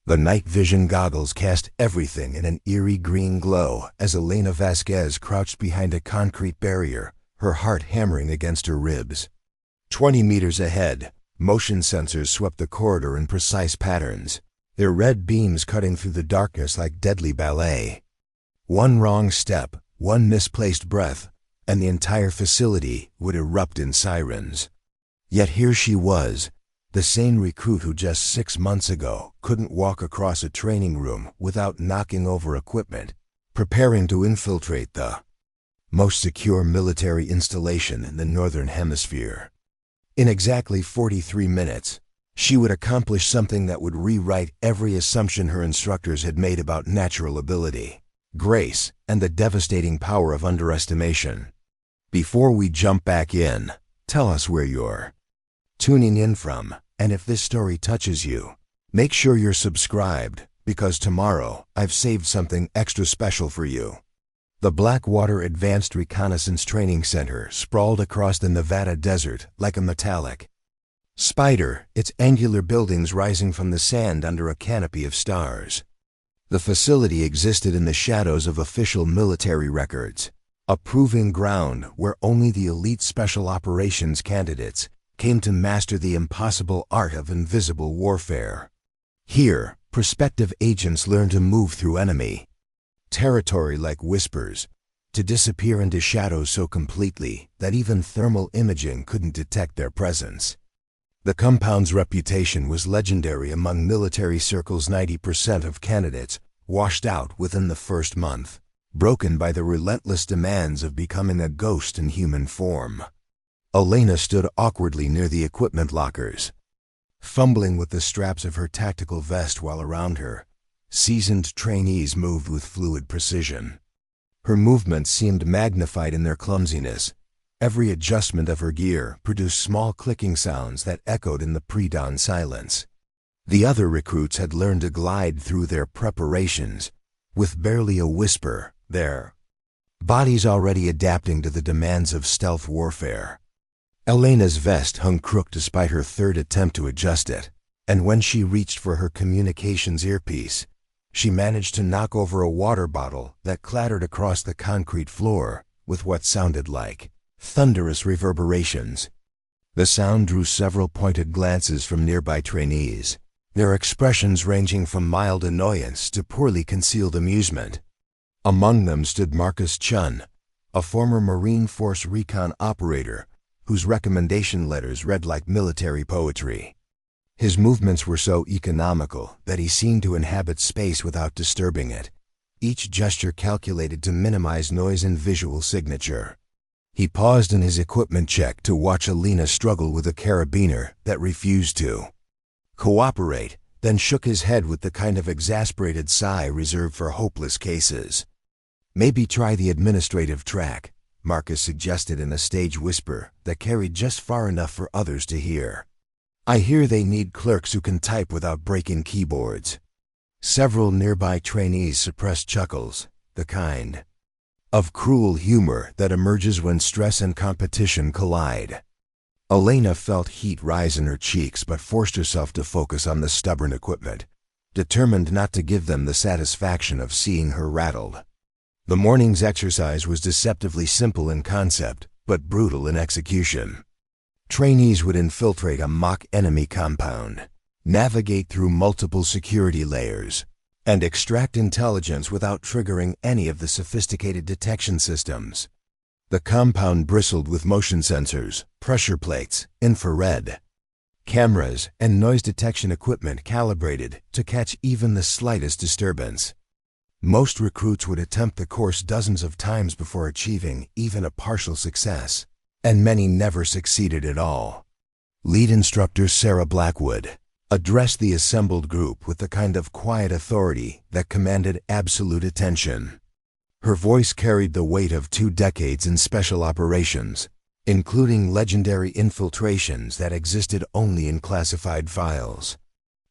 The night vision goggles cast everything in an eerie green glow as Elena Vasquez crouched behind a concrete barrier, her heart hammering against her ribs. 20 meters ahead, motion sensors swept the corridor in precise patterns, their red beams cutting through the darkness like deadly ballet. One wrong step, one misplaced breath, and the entire facility would erupt in sirens. Yet here she was, the same recruit who just 6 months ago couldn't walk across a training room without knocking over equipment, preparing to infiltrate the most secure military installation in the Northern Hemisphere. In exactly 43 minutes, she would accomplish something that would rewrite every assumption her instructors had made about natural ability, grace, and the devastating power of underestimation. Before we jump back in, tell us where you're tuning in from, and if this story touches you, make sure you're subscribed, because tomorrow I've saved something extra special for you. The Blackwater Advanced Reconnaissance Training Center sprawled across the Nevada desert like a metallic spider, its angular buildings rising from the sand under a canopy of stars. The facility existed in the shadows of official military records, a proving ground where only the elite special operations candidates came to master the impossible art of invisible warfare. Here, prospective agents learned to move through enemy territory like whispers, to disappear into shadows so completely that even thermal imaging couldn't detect their presence. The compound's reputation was legendary among military circles. 90% of candidates washed out within the first month, broken by the relentless demands of becoming a ghost in human form. Elena stood awkwardly near the equipment lockers, fumbling with the straps of her tactical vest while around her, seasoned trainees moved with fluid precision. Her movements seemed magnified in their clumsiness. Every adjustment of her gear produced small clicking sounds that echoed in the pre-dawn silence. The other recruits had learned to glide through their preparations, with barely a whisper, their bodies already adapting to the demands of stealth warfare. Elena's vest hung crooked despite her third attempt to adjust it, and when she reached for her communications earpiece, she managed to knock over a water bottle that clattered across the concrete floor with what sounded like thunderous reverberations. The sound drew several pointed glances from nearby trainees, their expressions ranging from mild annoyance to poorly concealed amusement. Among them stood Marcus Chun, a former Marine Force recon operator whose recommendation letters read like military poetry. His movements were so economical that he seemed to inhabit space without disturbing it, each gesture calculated to minimize noise and visual signature. He paused in his equipment check to watch Elena struggle with a carabiner that refused to cooperate, then shook his head with the kind of exasperated sigh reserved for hopeless cases. "Maybe try the administrative track," Marcus suggested in a stage whisper that carried just far enough for others to hear. "I hear they need clerks who can type without breaking keyboards." Several nearby trainees suppressed chuckles, the kind of cruel humor that emerges when stress and competition collide. Elena felt heat rise in her cheeks but forced herself to focus on the stubborn equipment, determined not to give them the satisfaction of seeing her rattled. The morning's exercise was deceptively simple in concept, but brutal in execution. Trainees would infiltrate a mock enemy compound, navigate through multiple security layers, and extract intelligence without triggering any of the sophisticated detection systems. The compound bristled with motion sensors, pressure plates, infrared cameras, and noise detection equipment calibrated to catch even the slightest disturbance. Most recruits would attempt the course dozens of times before achieving even a partial success, and many never succeeded at all. Lead instructor Sarah Blackwood addressed the assembled group with the kind of quiet authority that commanded absolute attention. Her voice carried the weight of 2 decades in special operations, including legendary infiltrations that existed only in classified files.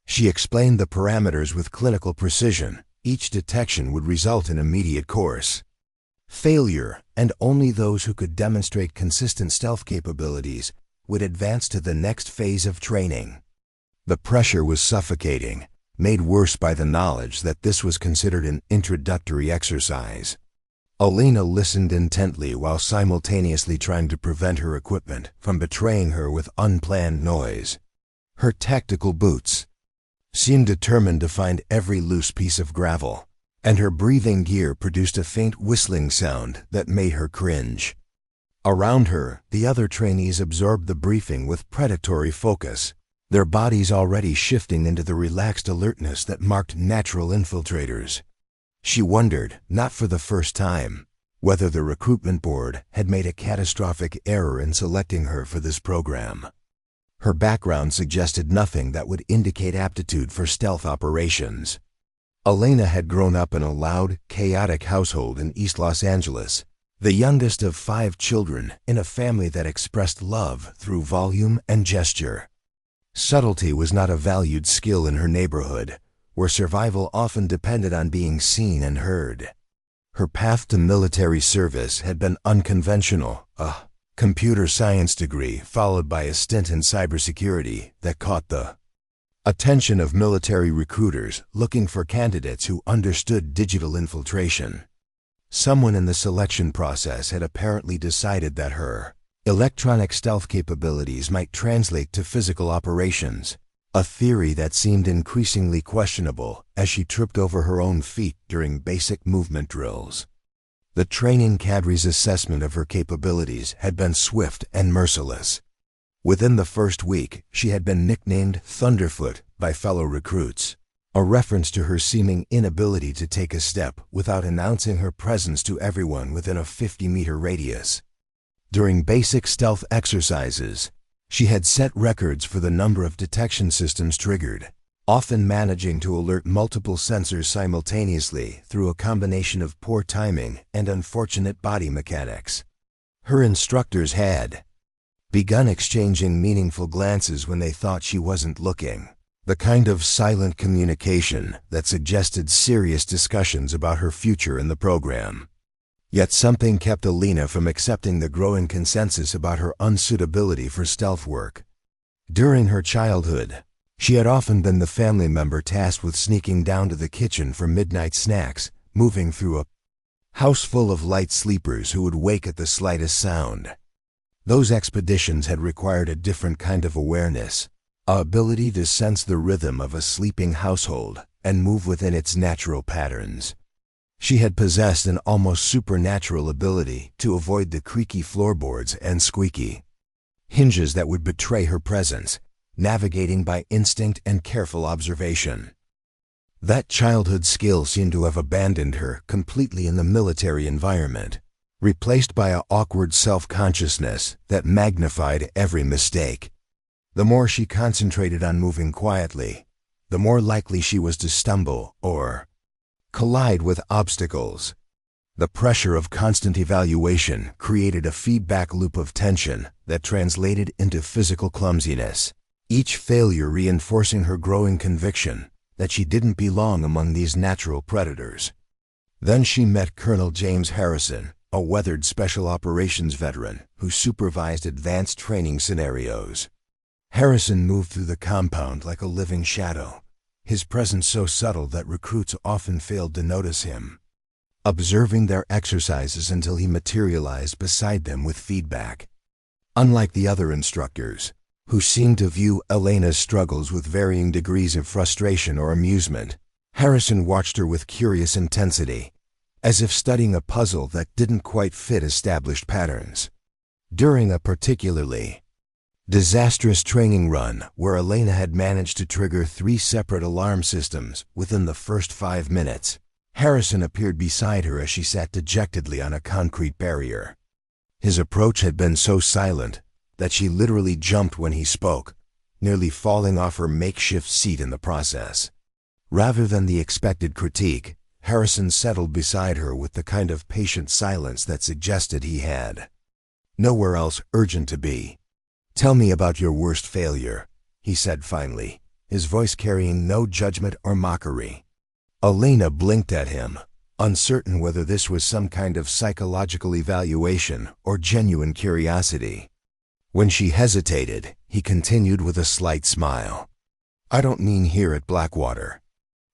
She explained the parameters with clinical precision. Each detection would result in immediate course failure, and only those who could demonstrate consistent stealth capabilities would advance to the next phase of training. The pressure was suffocating, made worse by the knowledge that this was considered an introductory exercise. Elena listened intently while simultaneously trying to prevent her equipment from betraying her with unplanned noise. Her tactical boots seemed determined to find every loose piece of gravel, and her breathing gear produced a faint whistling sound that made her cringe. Around her, the other trainees absorbed the briefing with predatory focus, their bodies already shifting into the relaxed alertness that marked natural infiltrators. She wondered, not for the first time, whether the recruitment board had made a catastrophic error in selecting her for this program. Her background suggested nothing that would indicate aptitude for stealth operations. Elena had grown up in a loud, chaotic household in East Los Angeles, the youngest of 5 children in a family that expressed love through volume and gesture. Subtlety was not a valued skill in her neighborhood, where survival often depended on being seen and heard. Her path to military service had been unconventional, a computer science degree followed by a stint in cybersecurity that caught the attention of military recruiters looking for candidates who understood digital infiltration. Someone in the selection process had apparently decided that her electronic stealth capabilities might translate to physical operations, a theory that seemed increasingly questionable as she tripped over her own feet during basic movement drills. The training cadre's assessment of her capabilities had been swift and merciless. Within the first week, she had been nicknamed Thunderfoot by fellow recruits, a reference to her seeming inability to take a step without announcing her presence to everyone within a 50-meter radius. During basic stealth exercises, she had set records for the number of detection systems triggered, often managing to alert multiple sensors simultaneously through a combination of poor timing and unfortunate body mechanics. Her instructors had begun exchanging meaningful glances when they thought she wasn't looking, the kind of silent communication that suggested serious discussions about her future in the program. Yet something kept Elena from accepting the growing consensus about her unsuitability for stealth work. During her childhood, she had often been the family member tasked with sneaking down to the kitchen for midnight snacks, moving through a house full of light sleepers who would wake at the slightest sound. Those expeditions had required a different kind of awareness, an ability to sense the rhythm of a sleeping household and move within its natural patterns. She had possessed an almost supernatural ability to avoid the creaky floorboards and squeaky hinges that would betray her presence, navigating by instinct and careful observation. That childhood skill seemed to have abandoned her completely in the military environment, replaced by an awkward self-consciousness that magnified every mistake. The more she concentrated on moving quietly, the more likely she was to stumble or collide with obstacles. The pressure of constant evaluation created a feedback loop of tension that translated into physical clumsiness, each failure reinforcing her growing conviction that she didn't belong among these natural predators. Then she met Colonel James Harrison, a weathered special operations veteran who supervised advanced training scenarios. Harrison moved through the compound like a living shadow, his presence so subtle that recruits often failed to notice him, observing their exercises until he materialized beside them with feedback. Unlike the other instructors, who seemed to view Elena's struggles with varying degrees of frustration or amusement, Harrison watched her with curious intensity, as if studying a puzzle that didn't quite fit established patterns. During a particularly disastrous training run where Elena had managed to trigger 3 separate alarm systems within the first 5 minutes, Harrison appeared beside her as she sat dejectedly on a concrete barrier. His approach had been so silent that she literally jumped when he spoke, nearly falling off her makeshift seat in the process. Rather than the expected critique, Harrison settled beside her with the kind of patient silence that suggested he had nowhere else urgent to be. "Tell me about your worst failure," he said finally, his voice carrying no judgment or mockery. Elena blinked at him, uncertain whether this was some kind of psychological evaluation or genuine curiosity. When she hesitated, he continued with a slight smile. "I don't mean here at Blackwater.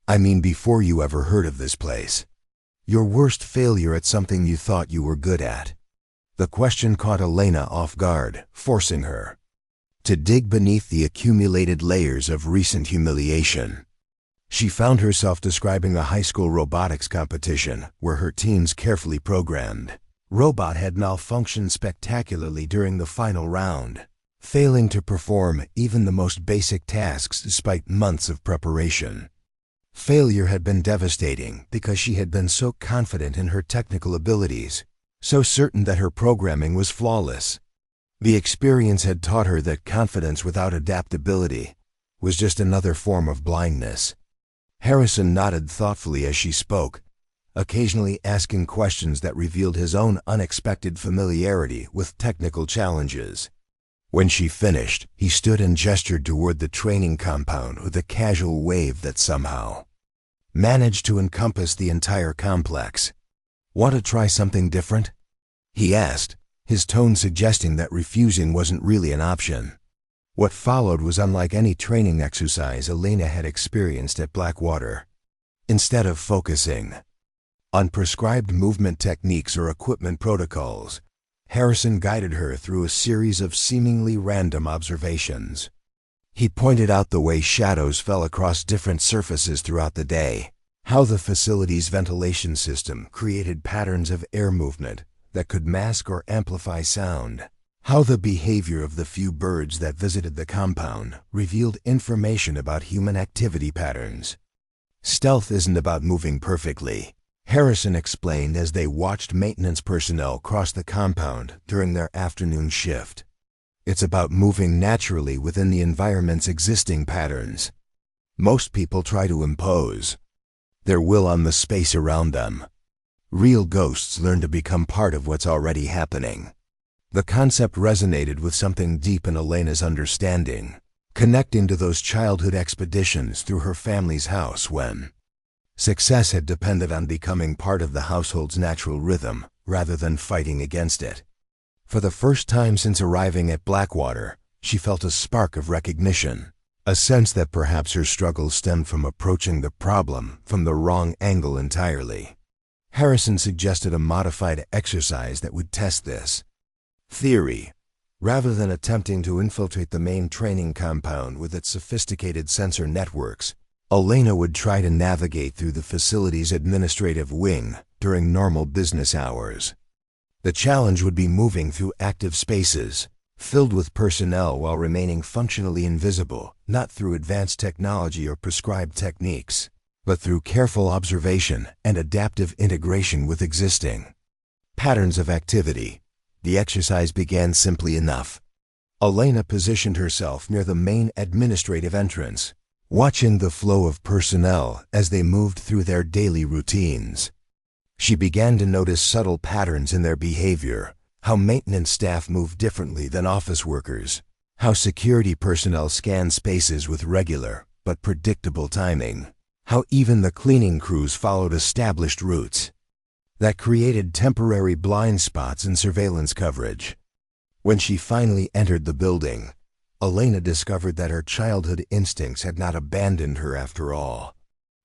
I mean before you ever heard of this place. Your worst failure at something you thought you were good at. The question caught Elena off guard, forcing her to dig beneath the accumulated layers of recent humiliation. She found herself describing a high school robotics competition where her team's carefully programmed robot had malfunctioned spectacularly during the final round, failing to perform even the most basic tasks despite months of preparation. Failure had been devastating because she had been so confident in her technical abilities, so certain that her programming was flawless. The experience had taught her that confidence without adaptability was just another form of blindness. Harrison nodded thoughtfully as she spoke, occasionally asking questions that revealed his own unexpected familiarity with technical challenges. When she finished, he stood and gestured toward the training compound with a casual wave that somehow managed to encompass the entire complex. "Want to try something different?" he asked, his tone suggesting that refusing wasn't really an option. What followed was unlike any training exercise Elena had experienced at Blackwater. Instead of focusing on prescribed movement techniques or equipment protocols, Harrison guided her through a series of seemingly random observations. He pointed out the way shadows fell across different surfaces throughout the day, how the facility's ventilation system created patterns of air movement that could mask or amplify sound, how the behavior of the few birds that visited the compound revealed information about human activity patterns. "Stealth isn't about moving perfectly," Harrison explained as they watched maintenance personnel cross the compound during their afternoon shift. "It's about moving naturally within the environment's existing patterns. Most people try to impose their will on the space around them. Real ghosts learn to become part of what's already happening." The concept resonated with something deep in Elena's understanding, connecting to those childhood expeditions through her family's house when success had depended on becoming part of the household's natural rhythm rather than fighting against it. For the first time since arriving at Blackwater, she felt a spark of recognition, a sense that perhaps her struggles stemmed from approaching the problem from the wrong angle entirely. Harrison suggested a modified exercise that would test this theory. Rather than attempting to infiltrate the main training compound with its sophisticated sensor networks, Elena would try to navigate through the facility's administrative wing during normal business hours. The challenge would be moving through active spaces, filled with personnel while remaining functionally invisible, not through advanced technology or prescribed techniques, but through careful observation and adaptive integration with existing patterns of activity. The exercise began simply enough. Elena positioned herself near the main administrative entrance, watching the flow of personnel as they moved through their daily routines. She began to notice subtle patterns in their behavior, how maintenance staff moved differently than office workers, how security personnel scanned spaces with regular but predictable timing, how even the cleaning crews followed established routes that created temporary blind spots in surveillance coverage. When she finally entered the building, Elena discovered that her childhood instincts had not abandoned her after all.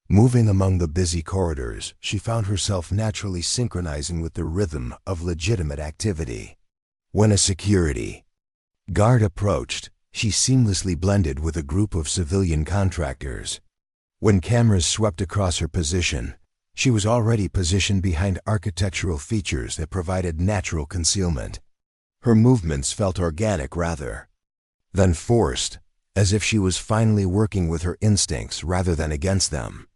Moving among the busy corridors, she found herself naturally synchronizing with the rhythm of legitimate activity. When a security guard approached, she seamlessly blended with a group of civilian contractors. When cameras swept across her position, she was already positioned behind architectural features that provided natural concealment. Her movements felt organic rather than forced, as if she was finally working with her instincts rather than against them.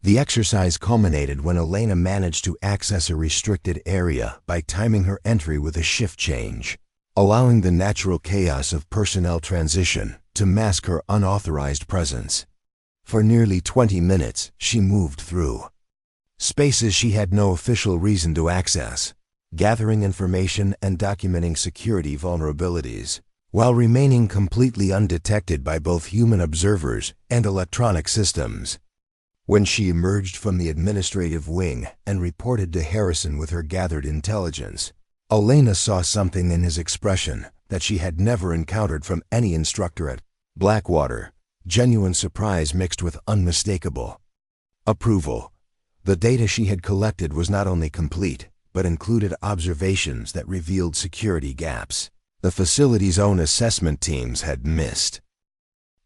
The exercise culminated when Elena managed to access a restricted area by timing her entry with a shift change, allowing the natural chaos of personnel transition to mask her unauthorized presence. For nearly 20 minutes, she moved through spaces she had no official reason to access, gathering information and documenting security vulnerabilities, while remaining completely undetected by both human observers and electronic systems. When she emerged from the administrative wing and reported to Harrison with her gathered intelligence, Elena saw something in his expression that she had never encountered from any instructor at Blackwater, genuine surprise mixed with unmistakable Approval. The data she had collected was not only complete, but included observations that revealed security gaps the facility's own assessment teams had missed.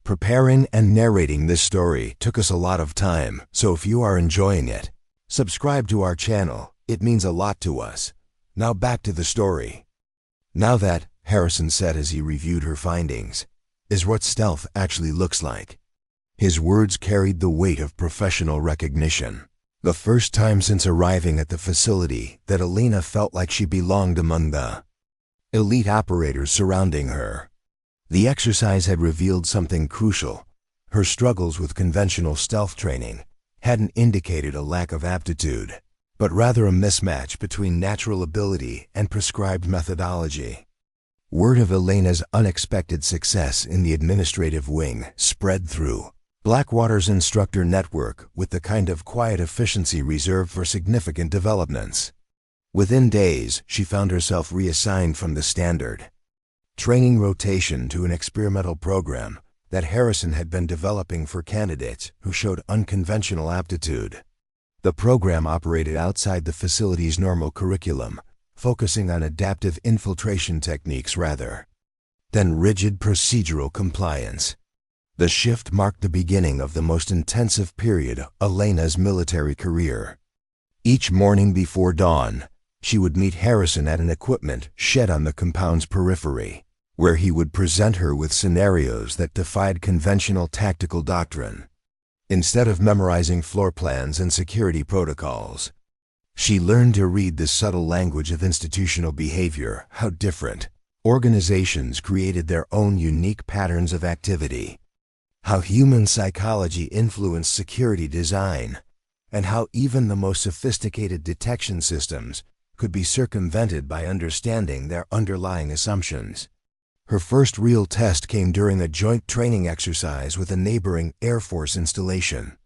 Preparing and narrating this story took us a lot of time, so if you are enjoying it, subscribe to our channel. It means a lot to us. Now back to the story. Now that, Harrison said as he reviewed her findings, is what stealth actually looks like. His words carried the weight of professional recognition. The first time since arriving at the facility that Elena felt like she belonged among the elite operators surrounding her. The exercise had revealed something crucial. Her struggles with conventional stealth training hadn't indicated a lack of aptitude, but rather a mismatch between natural ability and prescribed methodology. Word of Elena's unexpected success in the administrative wing spread through Blackwater's instructor network with the kind of quiet efficiency reserved for significant developments. Within days, she found herself reassigned from the standard training rotation to an experimental program that Harrison had been developing for candidates who showed unconventional aptitude. The program operated outside the facility's normal curriculum, focusing on adaptive infiltration techniques rather than rigid procedural compliance. The shift marked the beginning of the most intensive period of Elena's military career. Each morning before dawn, she would meet Harrison at an equipment shed on the compound's periphery, where he would present her with scenarios that defied conventional tactical doctrine. Instead of memorizing floor plans and security protocols, she learned to read the subtle language of institutional behavior, how different organizations created their own unique patterns of activity, how human psychology influenced security design, and how even the most sophisticated detection systems could be circumvented by understanding their underlying assumptions. Her first real test came during a joint training exercise with a neighboring Air Force installation.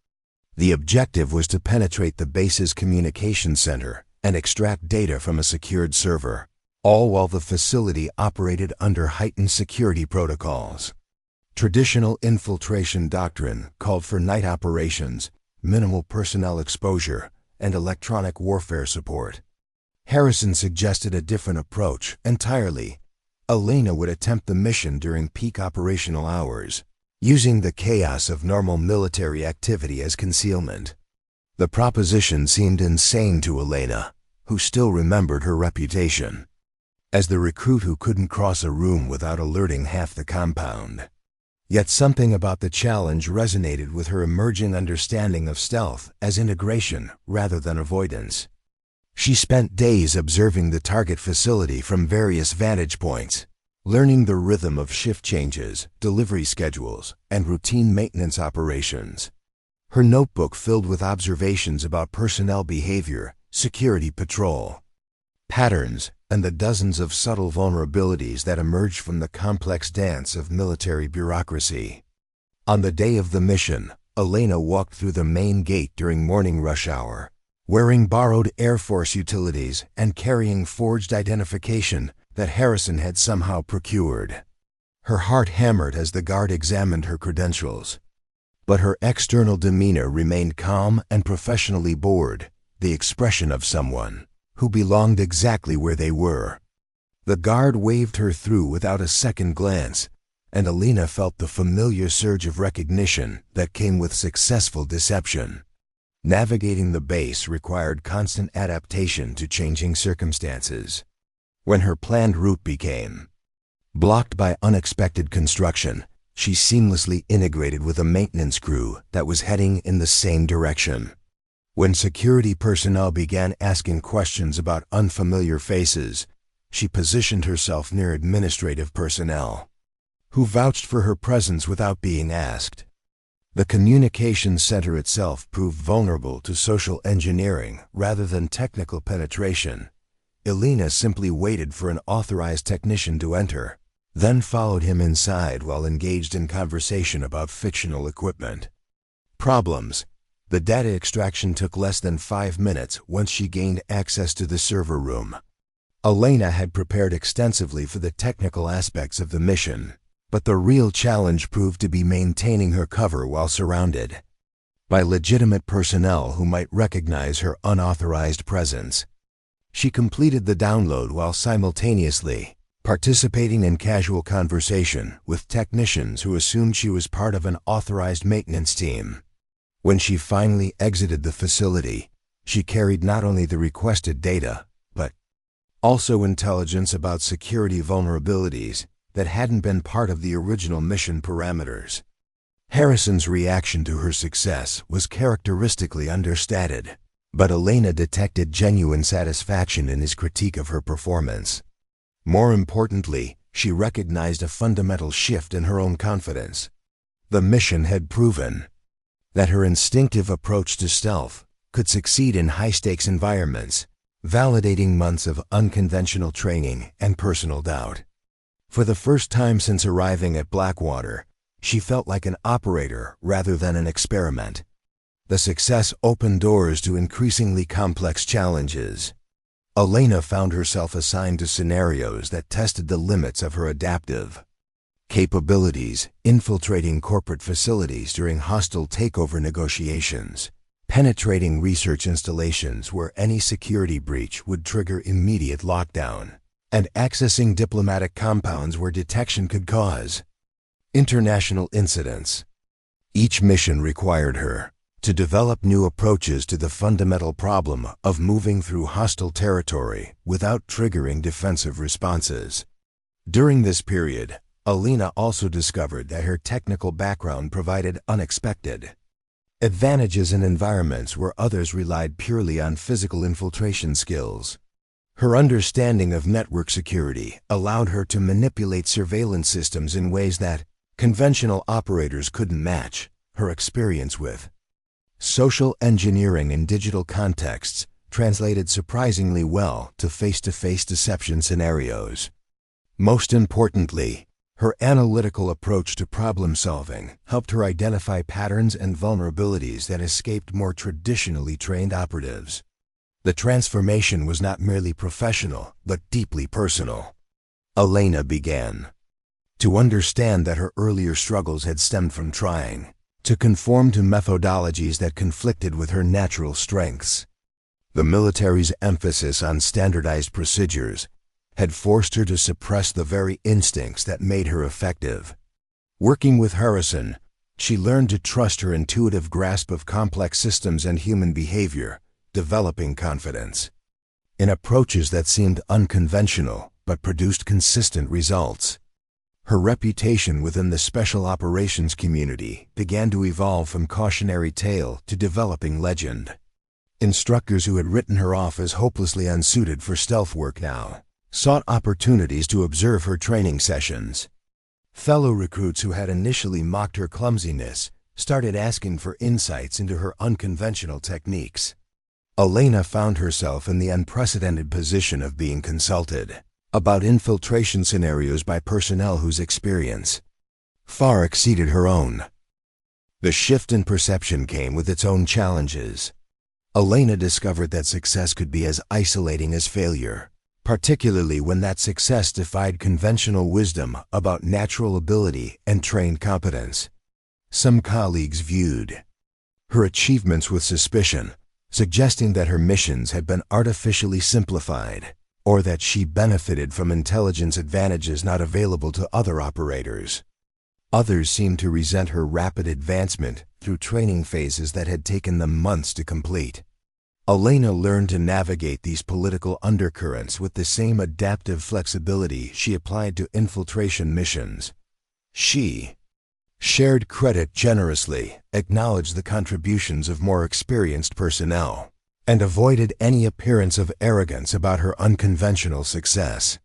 The objective was to penetrate the base's communication center and extract data from a secured server, all while the facility operated under heightened security protocols. Traditional infiltration doctrine called for night operations, minimal personnel exposure, and electronic warfare support. Harrison suggested a different approach entirely. Elena would attempt the mission during peak operational hours, using the chaos of normal military activity as concealment. The proposition seemed insane to Elena, who still remembered her reputation as the recruit who couldn't cross a room without alerting half the compound. Yet something about the challenge resonated with her emerging understanding of stealth as integration rather than avoidance. She spent days observing the target facility from various vantage points, learning the rhythm of shift changes, delivery schedules, and routine maintenance operations. Her notebook filled with observations about personnel behavior, security patrol patterns, and the dozens of subtle vulnerabilities that emerged from the complex dance of military bureaucracy. On the day of the mission, Elena walked through the main gate during morning rush hour, wearing borrowed Air Force utilities and carrying forged identification that Harrison had somehow procured. Her heart hammered as the guard examined her credentials, but her external demeanor remained calm and professionally bored, the expression of someone who belonged exactly where they were. The guard waved her through without a second glance, and Elena felt the familiar surge of recognition that came with successful deception. Navigating the base required constant adaptation to changing circumstances. When her planned route became blocked by unexpected construction, she seamlessly integrated with a maintenance crew that was heading in the same direction. When security personnel began asking questions about unfamiliar faces, she positioned herself near administrative personnel, who vouched for her presence without being asked. The communications center itself proved vulnerable to social engineering rather than technical penetration. Elena simply waited for an authorized technician to enter, then followed him inside while engaged in conversation about fictional equipment. Problems. The data extraction took less than 5 minutes once she gained access to the server room. Elena had prepared extensively for the technical aspects of the mission, but the real challenge proved to be maintaining her cover while surrounded. by legitimate personnel who might recognize her unauthorized presence. She completed the download while simultaneously participating in casual conversation with technicians who assumed she was part of an authorized maintenance team. When she finally exited the facility, she carried not only the requested data, but also intelligence about security vulnerabilities that hadn't been part of the original mission parameters. Harrison's reaction to her success was characteristically understated, but Elena detected genuine satisfaction in his critique of her performance. More importantly, she recognized a fundamental shift in her own confidence. The mission had proven that her instinctive approach to stealth could succeed in high-stakes environments, validating months of unconventional training and personal doubt. For the first time since arriving at Blackwater, she felt like an operator rather than an experiment. The success opened doors to increasingly complex challenges. Elena found herself assigned to scenarios that tested the limits of her adaptive capabilities, infiltrating corporate facilities during hostile takeover negotiations, penetrating research installations where any security breach would trigger immediate lockdown, and accessing diplomatic compounds where detection could cause international incidents. Each mission required her to develop new approaches to the fundamental problem of moving through hostile territory without triggering defensive responses. During this period, Elena also discovered that her technical background provided unexpected advantages in environments where others relied purely on physical infiltration skills. Her understanding of network security allowed her to manipulate surveillance systems in ways that conventional operators couldn't match. Her experience with social engineering in digital contexts translated surprisingly well to face-to-face deception scenarios. Most importantly, her analytical approach to problem-solving helped her identify patterns and vulnerabilities that escaped more traditionally trained operatives. The transformation was not merely professional, but deeply personal. Elena began to understand that her earlier struggles had stemmed from trying to conform to methodologies that conflicted with her natural strengths. The military's emphasis on standardized procedures had forced her to suppress the very instincts that made her effective. Working with Harrison, she learned to trust her intuitive grasp of complex systems and human behavior, developing confidence in approaches that seemed unconventional but produced consistent results. Her reputation within the special operations community began to evolve from cautionary tale to developing legend. Instructors who had written her off as hopelessly unsuited for stealth work now sought opportunities to observe her training sessions. Fellow recruits who had initially mocked her clumsiness started asking for insights into her unconventional techniques. Elena found herself in the unprecedented position of being consulted about infiltration scenarios by personnel whose experience far exceeded her own. The shift in perception came with its own challenges. Elena discovered that success could be as isolating as failure, particularly when that success defied conventional wisdom about natural ability and trained competence. Some colleagues viewed her achievements with suspicion, suggesting that her missions had been artificially simplified, or that she benefited from intelligence advantages not available to other operators. Others seemed to resent her rapid advancement through training phases that had taken them months to complete. Elena learned to navigate these political undercurrents with the same adaptive flexibility she applied to infiltration missions. She shared credit generously, acknowledged the contributions of more experienced personnel, and avoided any appearance of arrogance about her unconventional success.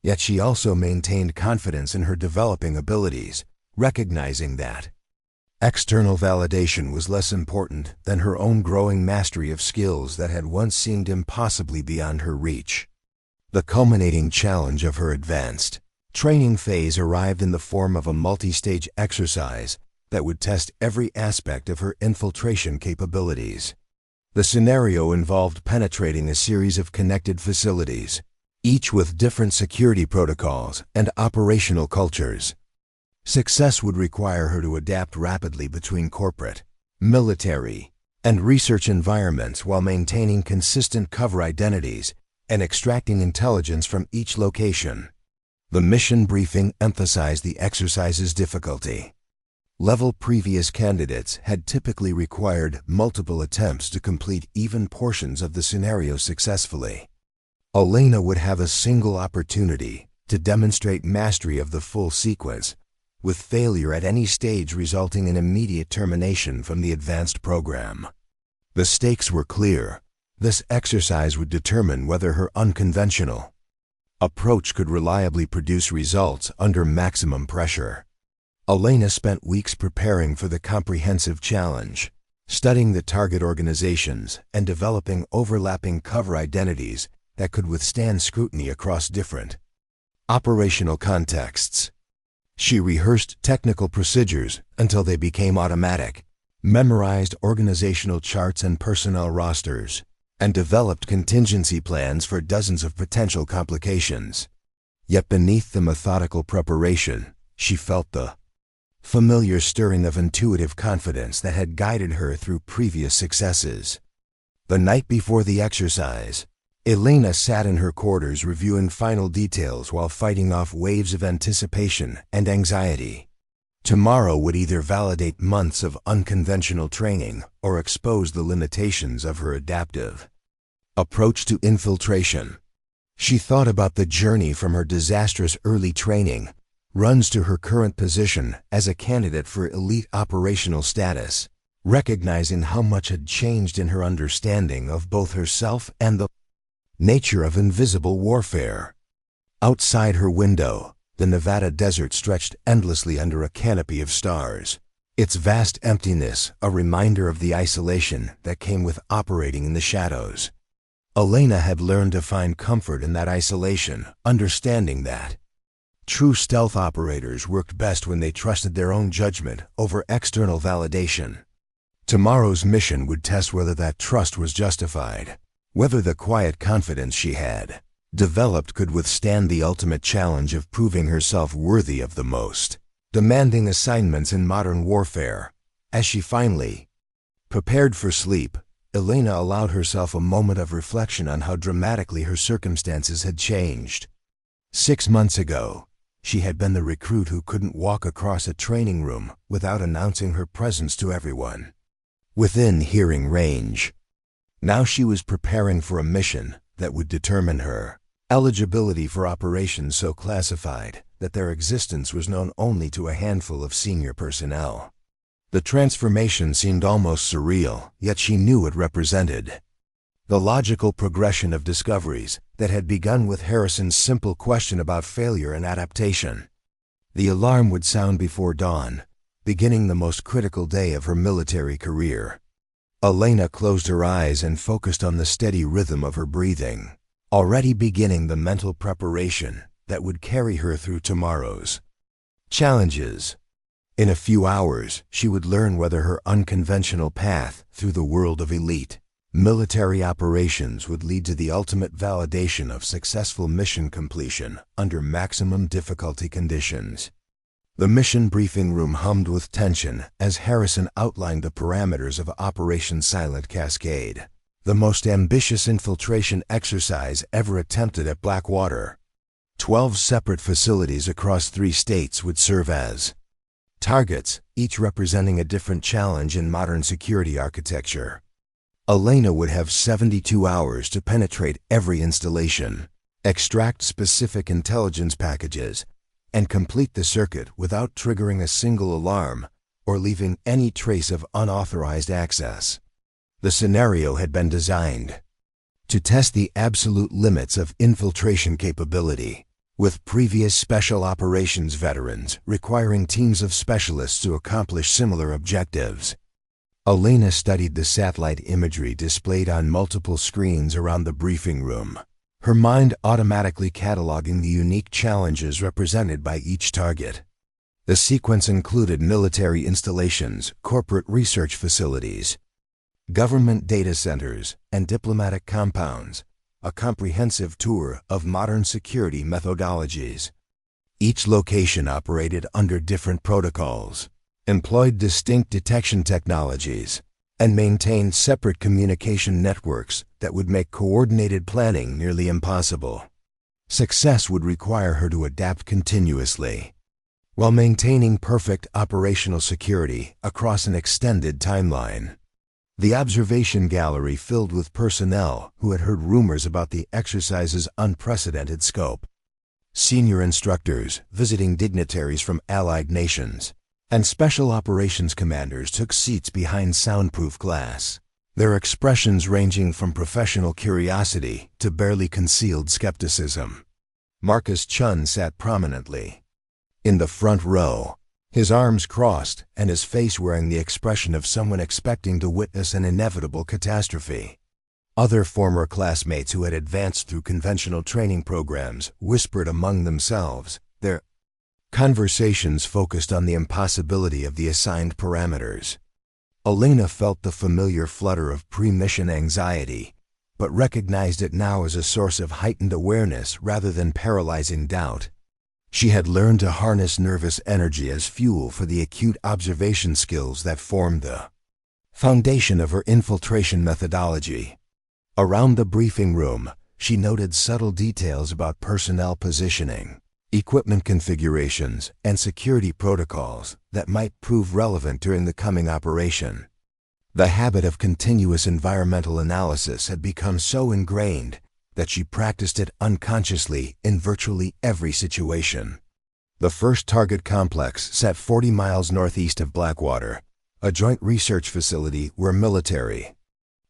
Yet she also maintained confidence in her developing abilities, recognizing that external validation was less important than her own growing mastery of skills that had once seemed impossibly beyond her reach. The culminating challenge of her advanced training phase arrived in the form of a multi-stage exercise that would test every aspect of her infiltration capabilities. The scenario involved penetrating a series of connected facilities, each with different security protocols and operational cultures. Success would require her to adapt rapidly between corporate military, and research environments while maintaining consistent cover identities and extracting intelligence from each location. The mission briefing emphasized the exercise's difficulty. Level previous candidates had typically required multiple attempts to complete even portions of the scenario successfully. Elena would have a single opportunity to demonstrate mastery of the full sequence, with failure at any stage resulting in immediate termination from the advanced program. The stakes were clear. This exercise would determine whether her unconventional approach could reliably produce results under maximum pressure. Elena spent weeks preparing for the comprehensive challenge, studying the target organizations and developing overlapping cover identities that could withstand scrutiny across different operational contexts. She rehearsed technical procedures until they became automatic, memorized organizational charts and personnel rosters, and developed contingency plans for dozens of potential complications. Yet beneath the methodical preparation, she felt the familiar stirring of intuitive confidence that had guided her through previous successes. The night before the exercise, Elena sat in her quarters reviewing final details while fighting off waves of anticipation and anxiety. Tomorrow would either validate months of unconventional training or expose the limitations of her adaptive approach to infiltration. She thought about the journey from her disastrous early training runs to her current position as a candidate for elite operational status, recognizing how much had changed in her understanding of both herself and the nature of invisible warfare. Outside her window, the Nevada desert stretched endlessly under a canopy of stars, its vast emptiness a reminder of the isolation that came with operating in the shadows. Elena had learned to find comfort in that isolation, understanding that true stealth operators worked best when they trusted their own judgment over external validation. Tomorrow's mission would test whether that trust was justified, whether the quiet confidence she had developed could withstand the ultimate challenge of proving herself worthy of the most demanding assignments in modern warfare. As she finally prepared for sleep, Elena allowed herself a moment of reflection on how dramatically her circumstances had changed. 6 months ago, she had been the recruit who couldn't walk across a training room without announcing her presence to everyone within hearing range. Now she was preparing for a mission that would determine her eligibility for operations so classified that their existence was known only to a handful of senior personnel. The transformation seemed almost surreal, yet she knew it represented the logical progression of discoveries that had begun with Harrison's simple question about failure and adaptation. The alarm would sound before dawn, beginning the most critical day of her military career. Elena closed her eyes and focused on the steady rhythm of her breathing, already beginning the mental preparation that would carry her through tomorrow's challenges. In a few hours, she would learn whether her unconventional path through the world of elite military operations would lead to the ultimate validation of successful mission completion under maximum difficulty conditions. The mission briefing room hummed with tension as Harrison outlined the parameters of Operation Silent Cascade, the most ambitious infiltration exercise ever attempted at Blackwater. 12 separate facilities across 3 states would serve as targets, each representing a different challenge in modern security architecture. Elena would have 72 hours to penetrate every installation, extract specific intelligence packages, and complete the circuit without triggering a single alarm or leaving any trace of unauthorized access. The scenario had been designed to test the absolute limits of infiltration capability, with previous special operations veterans requiring teams of specialists to accomplish similar objectives. Elena studied the satellite imagery displayed on multiple screens around the briefing room, her mind automatically cataloging the unique challenges represented by each target. The sequence included military installations, corporate research facilities, government data centers, and diplomatic compounds, a comprehensive tour of modern security methodologies. Each location operated under different protocols, employed distinct detection technologies, and maintained separate communication networks that would make coordinated planning nearly impossible. Success would require her to adapt continuously, while maintaining perfect operational security across an extended timeline. The observation gallery filled with personnel who had heard rumors about the exercise's unprecedented scope. Senior instructors, visiting dignitaries from allied nations, and special operations commanders took seats behind soundproof glass, their expressions ranging from professional curiosity to barely concealed skepticism. Marcus Chun sat prominently in the front row, his arms crossed and his face wearing the expression of someone expecting to witness an inevitable catastrophe. Other former classmates who had advanced through conventional training programs whispered among themselves, their conversations focused on the impossibility of the assigned parameters. Elena felt the familiar flutter of pre-mission anxiety, but recognized it now as a source of heightened awareness rather than paralyzing doubt. She had learned to harness nervous energy as fuel for the acute observation skills that formed the foundation of her infiltration methodology. Around the briefing room, she noted subtle details about personnel positioning, equipment configurations, and security protocols that might prove relevant during the coming operation. The habit of continuous environmental analysis had become so ingrained that she practiced it unconsciously in virtually every situation. The first target complex sat 40 miles northeast of Blackwater, a joint research facility where military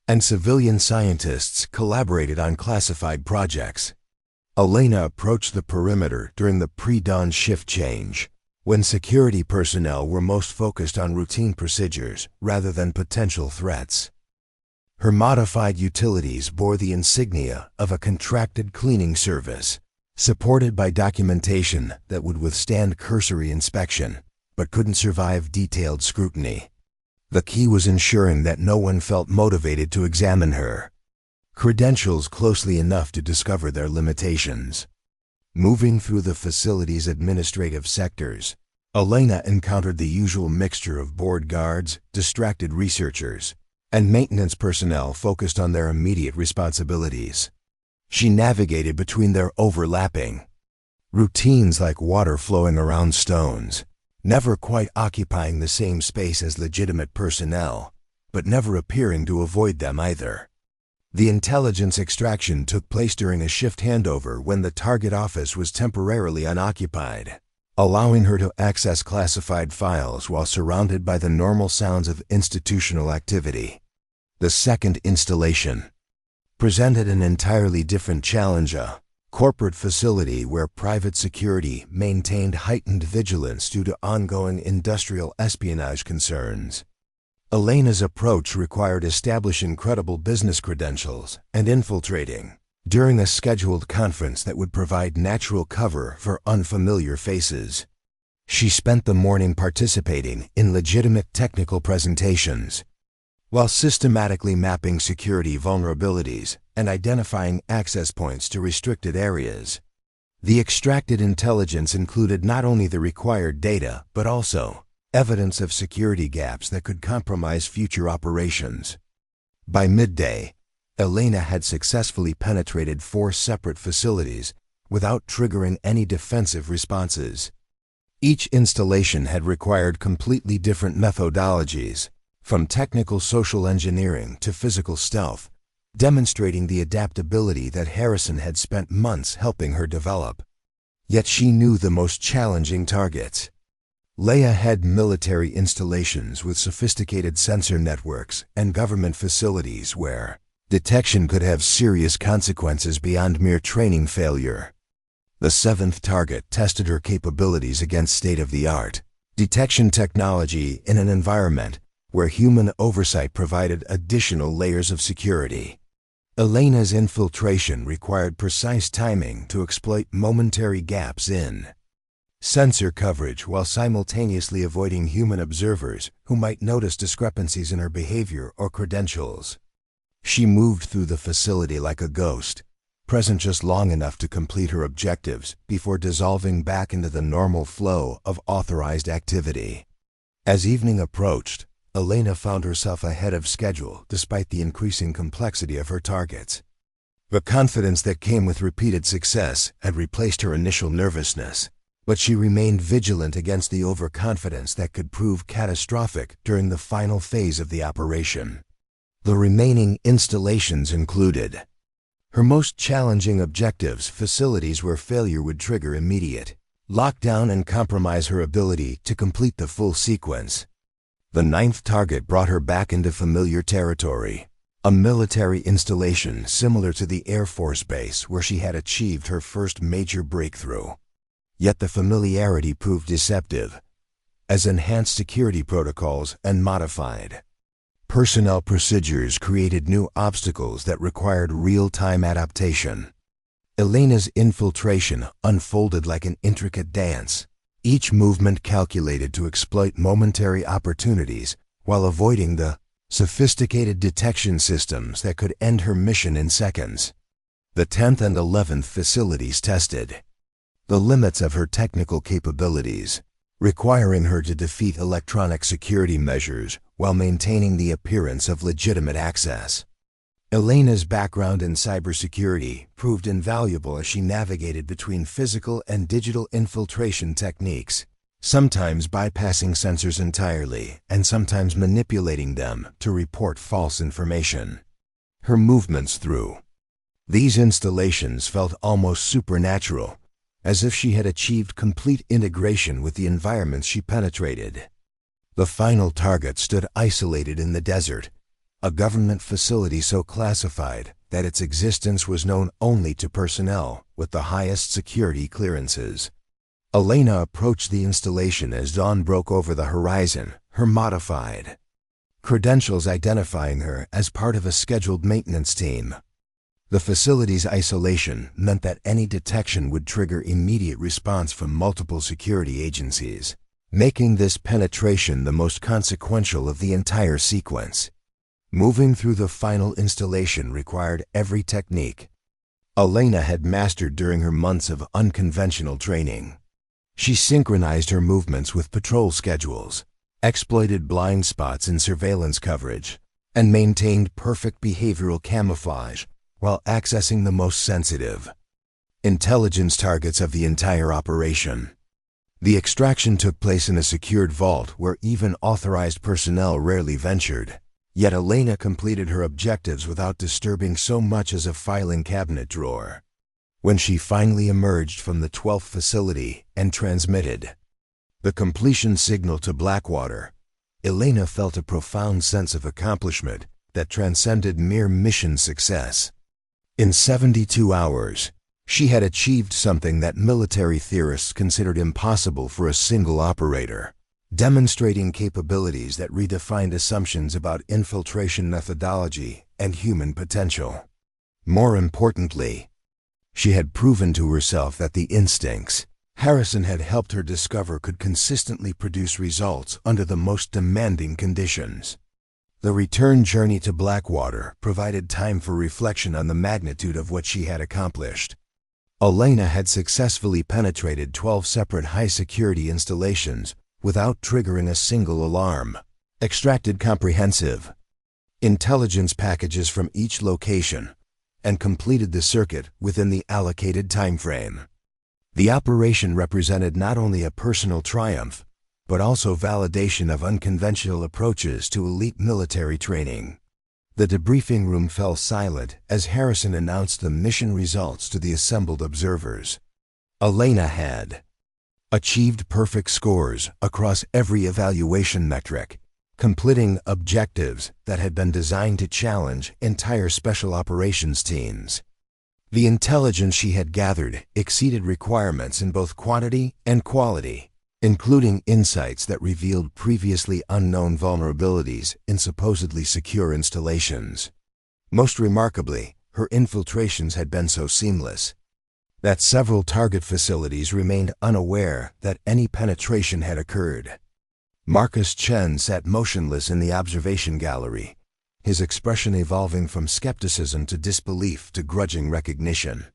and civilian scientists collaborated on classified projects. Elena approached the perimeter during the pre-dawn shift change, when security personnel were most focused on routine procedures rather than potential threats. Her modified utilities bore the insignia of a contracted cleaning service, supported by documentation that would withstand cursory inspection, but couldn't survive detailed scrutiny. The key was ensuring that no one felt motivated to examine her credentials closely enough to discover their limitations. Moving through the facility's administrative sectors, Elena encountered the usual mixture of bored guards, distracted researchers, and maintenance personnel focused on their immediate responsibilities. She navigated between their overlapping routines like water flowing around stones, never quite occupying the same space as legitimate personnel, but never appearing to avoid them either. The intelligence extraction took place during a shift handover when the target office was temporarily unoccupied, allowing her to access classified files while surrounded by the normal sounds of institutional activity. The second installation presented an entirely different challenge, a corporate facility where private security maintained heightened vigilance due to ongoing industrial espionage concerns. Elena's approach required establishing credible business credentials and infiltrating during a scheduled conference that would provide natural cover for unfamiliar faces. She spent the morning participating in legitimate technical presentations, while systematically mapping security vulnerabilities and identifying access points to restricted areas. The extracted intelligence included not only the required data, but also evidence of security gaps that could compromise future operations. By midday, Elena had successfully penetrated 4 separate facilities without triggering any defensive responses. Each installation had required completely different methodologies, from technical social engineering to physical stealth, demonstrating the adaptability that Harrison had spent months helping her develop. Yet she knew the most challenging targets. Leia had military installations with sophisticated sensor networks and government facilities where detection could have serious consequences beyond mere training failure. The 7th target tested her capabilities against state-of-the-art detection technology in an environment where human oversight provided additional layers of security. Elena's infiltration required precise timing to exploit momentary gaps in sensor coverage while simultaneously avoiding human observers who might notice discrepancies in her behavior or credentials. She moved through the facility like a ghost, present just long enough to complete her objectives before dissolving back into the normal flow of authorized activity. As evening approached, Elena found herself ahead of schedule despite the increasing complexity of her targets. The confidence that came with repeated success had replaced her initial nervousness, but she remained vigilant against the overconfidence that could prove catastrophic during the final phase of the operation. The remaining installations included her most challenging objectives, facilities where failure would trigger immediate lockdown and compromise her ability to complete the full sequence. The ninth target brought her back into familiar territory, a military installation similar to the Air Force Base where she had achieved her first major breakthrough. Yet the familiarity proved deceptive, as enhanced security protocols and modified personnel procedures created new obstacles that required real-time adaptation. Elena's infiltration unfolded like an intricate dance, each movement calculated to exploit momentary opportunities while avoiding the sophisticated detection systems that could end her mission in seconds. The 10th and 11th facilities tested the limits of her technical capabilities, requiring her to defeat electronic security measures while maintaining the appearance of legitimate access. Elena's background in cybersecurity proved invaluable as she navigated between physical and digital infiltration techniques, sometimes bypassing sensors entirely and sometimes manipulating them to report false information. Her movements through these installations felt almost supernatural, as if she had achieved complete integration with the environments she penetrated. The final target stood isolated in the desert, a government facility so classified that its existence was known only to personnel with the highest security clearances. Elena approached the installation as dawn broke over the horizon, her modified credentials identifying her as part of a scheduled maintenance team. The facility's isolation meant that any detection would trigger immediate response from multiple security agencies, making this penetration the most consequential of the entire sequence. Moving through the final installation required every technique Elena had mastered during her months of unconventional training. She synchronized her movements with patrol schedules, exploited blind spots in surveillance coverage, and maintained perfect behavioral camouflage while accessing the most sensitive intelligence targets of the entire operation. The extraction took place in a secured vault where even authorized personnel rarely ventured. Yet Elena completed her objectives without disturbing so much as a filing cabinet drawer. When she finally emerged from the 12th facility and transmitted the completion signal to Blackwater, Elena felt a profound sense of accomplishment that transcended mere mission success. In 72 hours, she had achieved something that military theorists considered impossible for a single operator, demonstrating capabilities that redefined assumptions about infiltration methodology and human potential. More importantly, she had proven to herself that the instincts Harrison had helped her discover could consistently produce results under the most demanding conditions. The return journey to Blackwater provided time for reflection on the magnitude of what she had accomplished. Elena had successfully penetrated 12 separate high-security installations without triggering a single alarm, extracted comprehensive intelligence packages from each location, and completed the circuit within the allocated time frame. The operation represented not only a personal triumph, but also validation of unconventional approaches to elite military training. The debriefing room fell silent as Harrison announced the mission results to the assembled observers. Elena had achieved perfect scores across every evaluation metric, completing objectives that had been designed to challenge entire special operations teams. The intelligence she had gathered exceeded requirements in both quantity and quality, including insights that revealed previously unknown vulnerabilities in supposedly secure installations. Most remarkably, her infiltrations had been so seamless that several target facilities remained unaware that any penetration had occurred. Marcus Chen sat motionless in the observation gallery, his expression evolving from skepticism to disbelief to grudging recognition.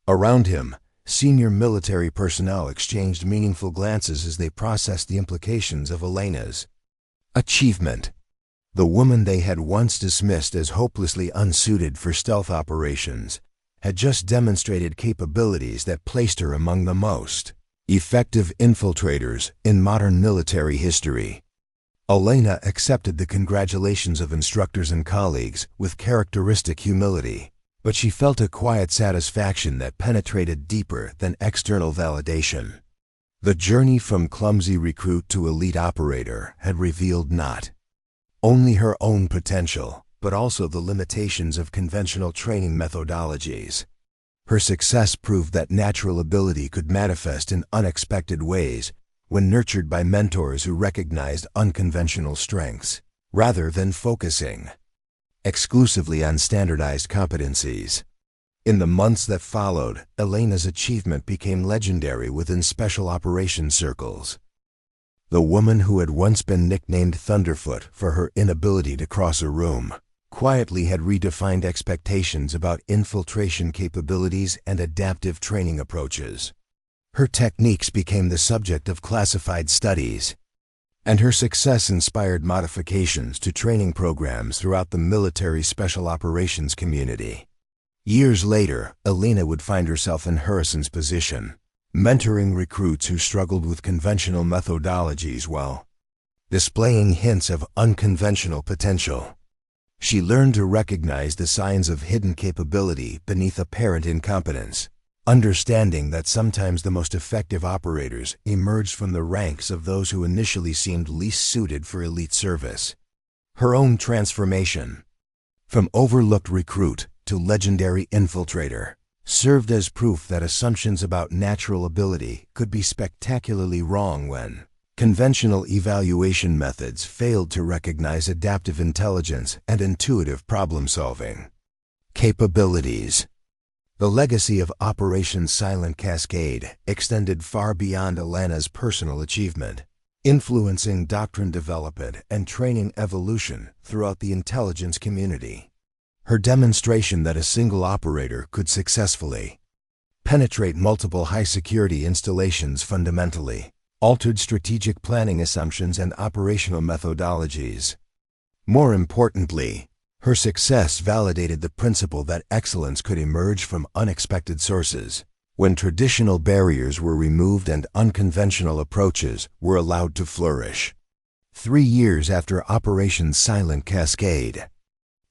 Around him, senior military personnel exchanged meaningful glances as they processed the implications of Elena's Achievement. The woman they had once dismissed as hopelessly unsuited for stealth operations had just demonstrated capabilities that placed her among the most effective infiltrators in modern military history. Elena accepted the congratulations of instructors and colleagues with characteristic humility, but she felt a quiet satisfaction that penetrated deeper than external validation. The journey from clumsy recruit to elite operator had revealed not only her own potential, but also the limitations of conventional training methodologies. Her success proved that natural ability could manifest in unexpected ways when nurtured by mentors who recognized unconventional strengths, rather than focusing exclusively on standardized competencies. In the months that followed, Elena's achievement became legendary within special operations circles. The woman who had once been nicknamed Thunderfoot for her inability to cross a room quietly had redefined expectations about infiltration capabilities and adaptive training approaches. Her techniques became the subject of classified studies, and her success inspired modifications to training programs throughout the military special operations community. Years later, Elena would find herself in Harrison's position, mentoring recruits who struggled with conventional methodologies while displaying hints of unconventional potential. She learned to recognize the signs of hidden capability beneath apparent incompetence, understanding that sometimes the most effective operators emerged from the ranks of those who initially seemed least suited for elite service. Her own transformation, from overlooked recruit to legendary infiltrator, served as proof that assumptions about natural ability could be spectacularly wrong when conventional evaluation methods failed to recognize adaptive intelligence and intuitive problem-solving capabilities. The legacy of Operation Silent Cascade extended far beyond Elena's personal achievement, influencing doctrine development and training evolution throughout the intelligence community. Her demonstration that a single operator could successfully penetrate multiple high-security installations fundamentally altered strategic planning assumptions and operational methodologies. More importantly, her success validated the principle that excellence could emerge from unexpected sources when traditional barriers were removed and unconventional approaches were allowed to flourish. 3 years after Operation Silent Cascade,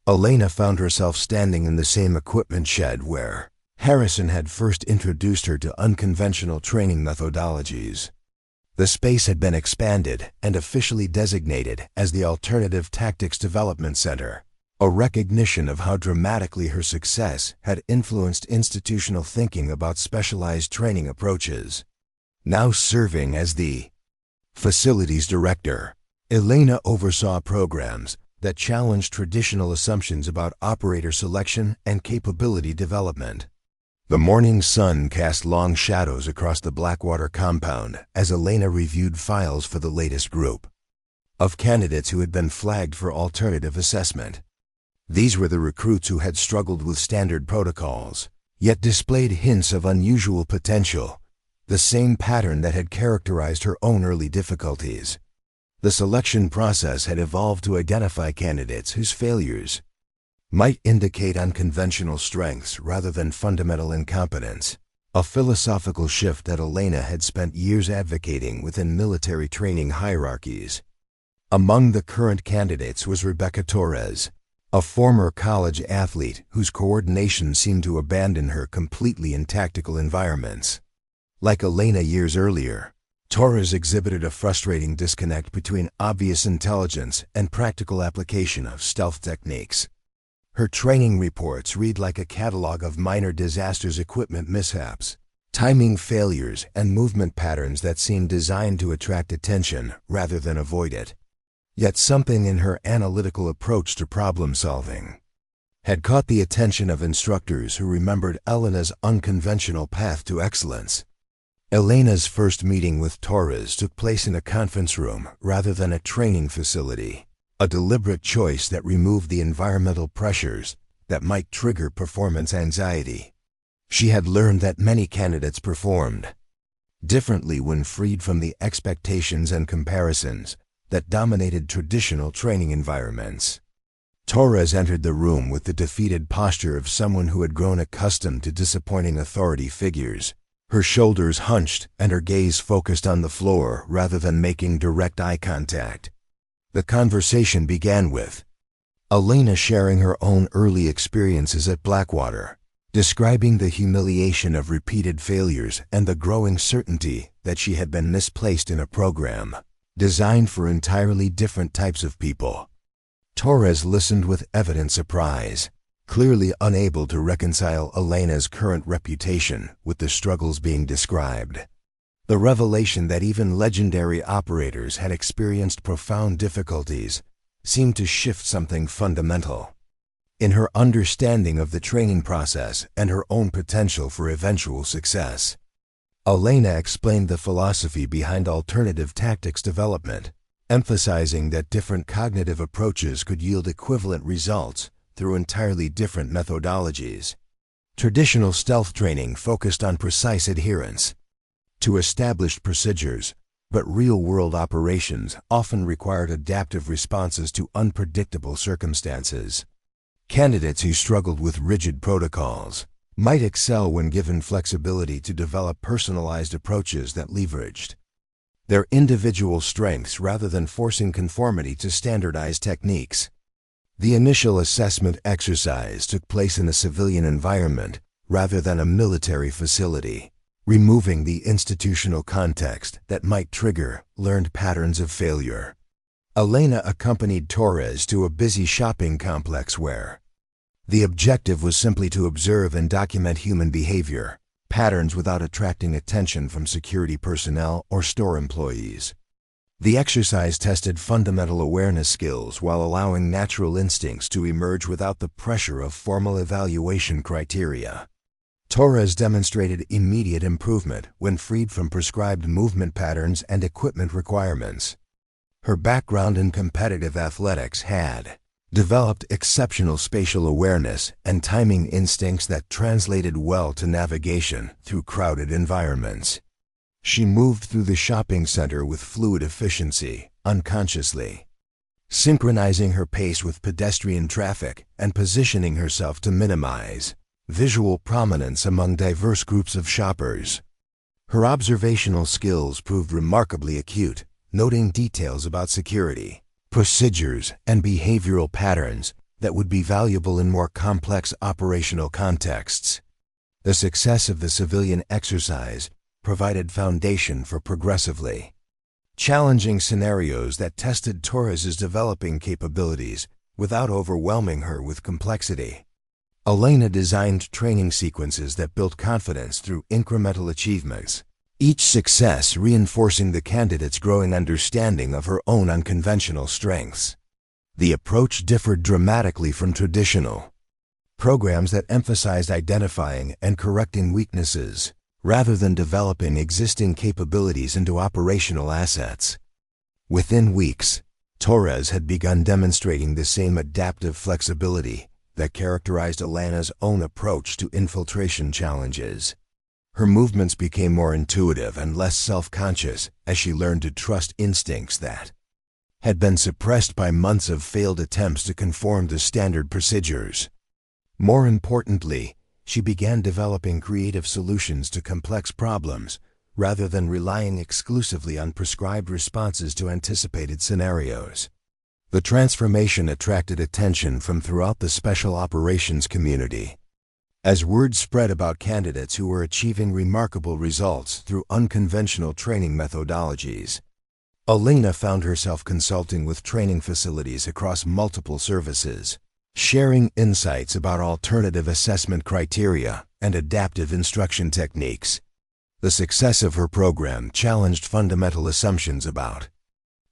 Elena found herself standing in the same equipment shed where Harrison had first introduced her to unconventional training methodologies. The space had been expanded and officially designated as the Alternative Tactics Development Center, a recognition of how dramatically her success had influenced institutional thinking about specialized training approaches. Now serving as the facilities director, Elena oversaw programs that challenged traditional assumptions about operator selection and capability development. The morning sun cast long shadows across the Blackwater compound as Elena reviewed files for the latest group of candidates who had been flagged for alternative assessment. These were the recruits who had struggled with standard protocols, yet displayed hints of unusual potential, the same pattern that had characterized her own early difficulties. The selection process had evolved to identify candidates whose failures might indicate unconventional strengths rather than fundamental incompetence, a philosophical shift that Elena had spent years advocating within military training hierarchies. Among the current candidates was Rebecca Torres, a former college athlete whose coordination seemed to abandon her completely in tactical environments. Like Elena years earlier, Torres exhibited a frustrating disconnect between obvious intelligence and practical application of stealth techniques. Her training reports read like a catalog of minor disasters, equipment mishaps, timing failures, and movement patterns that seemed designed to attract attention rather than avoid it. Yet something in her analytical approach to problem-solving had caught the attention of instructors who remembered Elena's unconventional path to excellence. Elena's first meeting with Torres took place in a conference room rather than a training facility, a deliberate choice that removed the environmental pressures that might trigger performance anxiety. She had learned that many candidates performed differently when freed from the expectations and comparisons that dominated traditional training environments. Torres entered the room with the defeated posture of someone who had grown accustomed to disappointing authority figures, her shoulders hunched and her gaze focused on the floor rather than making direct eye contact. The conversation began with Elena sharing her own early experiences at Blackwater, describing the humiliation of repeated failures and the growing certainty that she had been misplaced in a program designed for entirely different types of people. Torres listened with evident surprise, clearly unable to reconcile Elena's current reputation with the struggles being described. The revelation that even legendary operators had experienced profound difficulties seemed to shift something fundamental in her understanding of the training process and her own potential for eventual success. Elena explained the philosophy behind alternative tactics development, emphasizing that different cognitive approaches could yield equivalent results through entirely different methodologies. Traditional stealth training focused on precise adherence to established procedures, but real-world operations often required adaptive responses to unpredictable circumstances. Candidates who struggled with rigid protocols might excel when given flexibility to develop personalized approaches that leveraged their individual strengths rather than forcing conformity to standardized techniques. The initial assessment exercise took place in a civilian environment rather than a military facility, removing the institutional context that might trigger learned patterns of failure. Elena accompanied Torres to a busy shopping complex where the objective was simply to observe and document human behavior patterns without attracting attention from security personnel or store employees. The exercise tested fundamental awareness skills while allowing natural instincts to emerge without the pressure of formal evaluation criteria. Torres demonstrated immediate improvement when freed from prescribed movement patterns and equipment requirements. Her background in competitive athletics had developed exceptional spatial awareness and timing instincts that translated well to navigation through crowded environments. She moved through the shopping center with fluid efficiency, unconsciously, synchronizing her pace with pedestrian traffic and positioning herself to minimize visual prominence among diverse groups of shoppers. Her observational skills proved remarkably acute, noting details about security, procedures, and behavioral patterns that would be valuable in more complex operational contexts. The success of the civilian exercise provided foundation for progressively challenging scenarios that tested Torres's developing capabilities without overwhelming her with complexity. Elena designed training sequences that built confidence through incremental achievements, each success reinforcing the candidate's growing understanding of her own unconventional strengths. The approach differed dramatically from traditional programs that emphasized identifying and correcting weaknesses rather than developing existing capabilities into operational assets. Within weeks, Torres had begun demonstrating the same adaptive flexibility that characterized Elena's own approach to infiltration challenges. Her movements became more intuitive and less self-conscious as she learned to trust instincts that had been suppressed by months of failed attempts to conform to standard procedures. More importantly, she began developing creative solutions to complex problems rather than relying exclusively on prescribed responses to anticipated scenarios. The transformation attracted attention from throughout the special operations community. As word spread about candidates who were achieving remarkable results through unconventional training methodologies, Elena found herself consulting with training facilities across multiple services, sharing insights about alternative assessment criteria and adaptive instruction techniques. The success of her program challenged fundamental assumptions about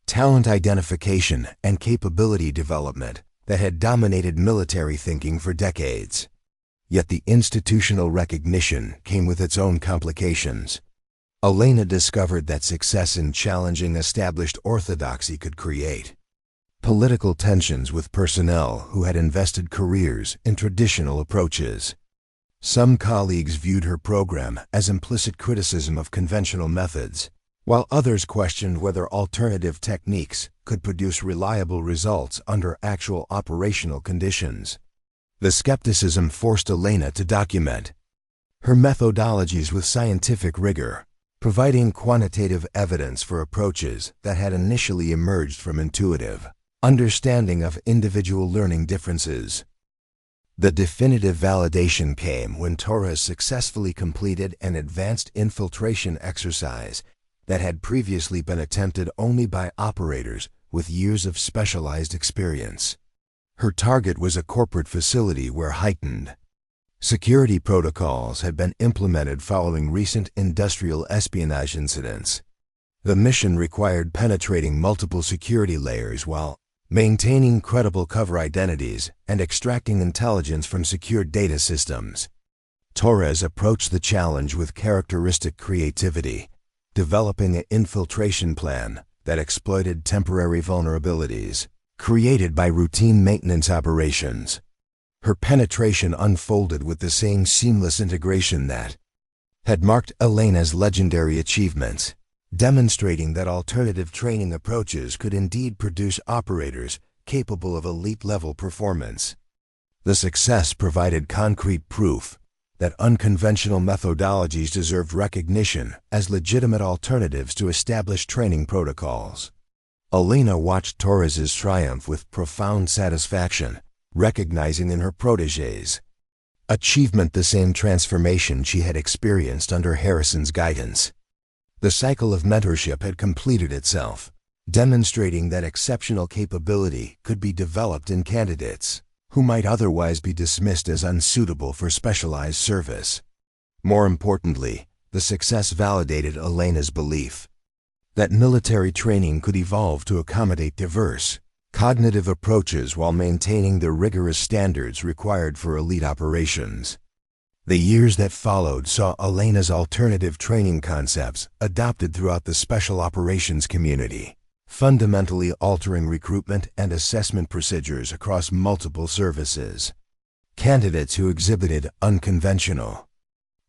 talent identification and capability development that had dominated military thinking for decades. Yet the institutional recognition came with its own complications. Elena discovered that success in challenging established orthodoxy could create political tensions with personnel who had invested careers in traditional approaches. Some colleagues viewed her program as implicit criticism of conventional methods, while others questioned whether alternative techniques could produce reliable results under actual operational conditions. The skepticism forced Elena to document her methodologies with scientific rigor, providing quantitative evidence for approaches that had initially emerged from intuitive understanding of individual learning differences. The definitive validation came when Torres successfully completed an advanced infiltration exercise that had previously been attempted only by operators with years of specialized experience. Her target was a corporate facility where heightened security protocols had been implemented following recent industrial espionage incidents. The mission required penetrating multiple security layers while maintaining credible cover identities and extracting intelligence from secured data systems. Torres approached the challenge with characteristic creativity, developing an infiltration plan that exploited temporary vulnerabilities created by routine maintenance operations. Her penetration unfolded with the same seamless integration that had marked Elena's legendary achievements, demonstrating that alternative training approaches could indeed produce operators capable of elite-level performance. The success provided concrete proof that unconventional methodologies deserved recognition as legitimate alternatives to established training protocols. Elena watched Torres's triumph with profound satisfaction, recognizing in her protégé's achievement the same transformation she had experienced under Harrison's guidance. The cycle of mentorship had completed itself, demonstrating that exceptional capability could be developed in candidates who might otherwise be dismissed as unsuitable for specialized service. More importantly, the success validated Elena's belief that military training could evolve to accommodate diverse cognitive approaches while maintaining the rigorous standards required for elite operations. The years that followed saw Elena's alternative training concepts adopted throughout the special operations community, fundamentally altering recruitment and assessment procedures across multiple services. Candidates who exhibited unconventional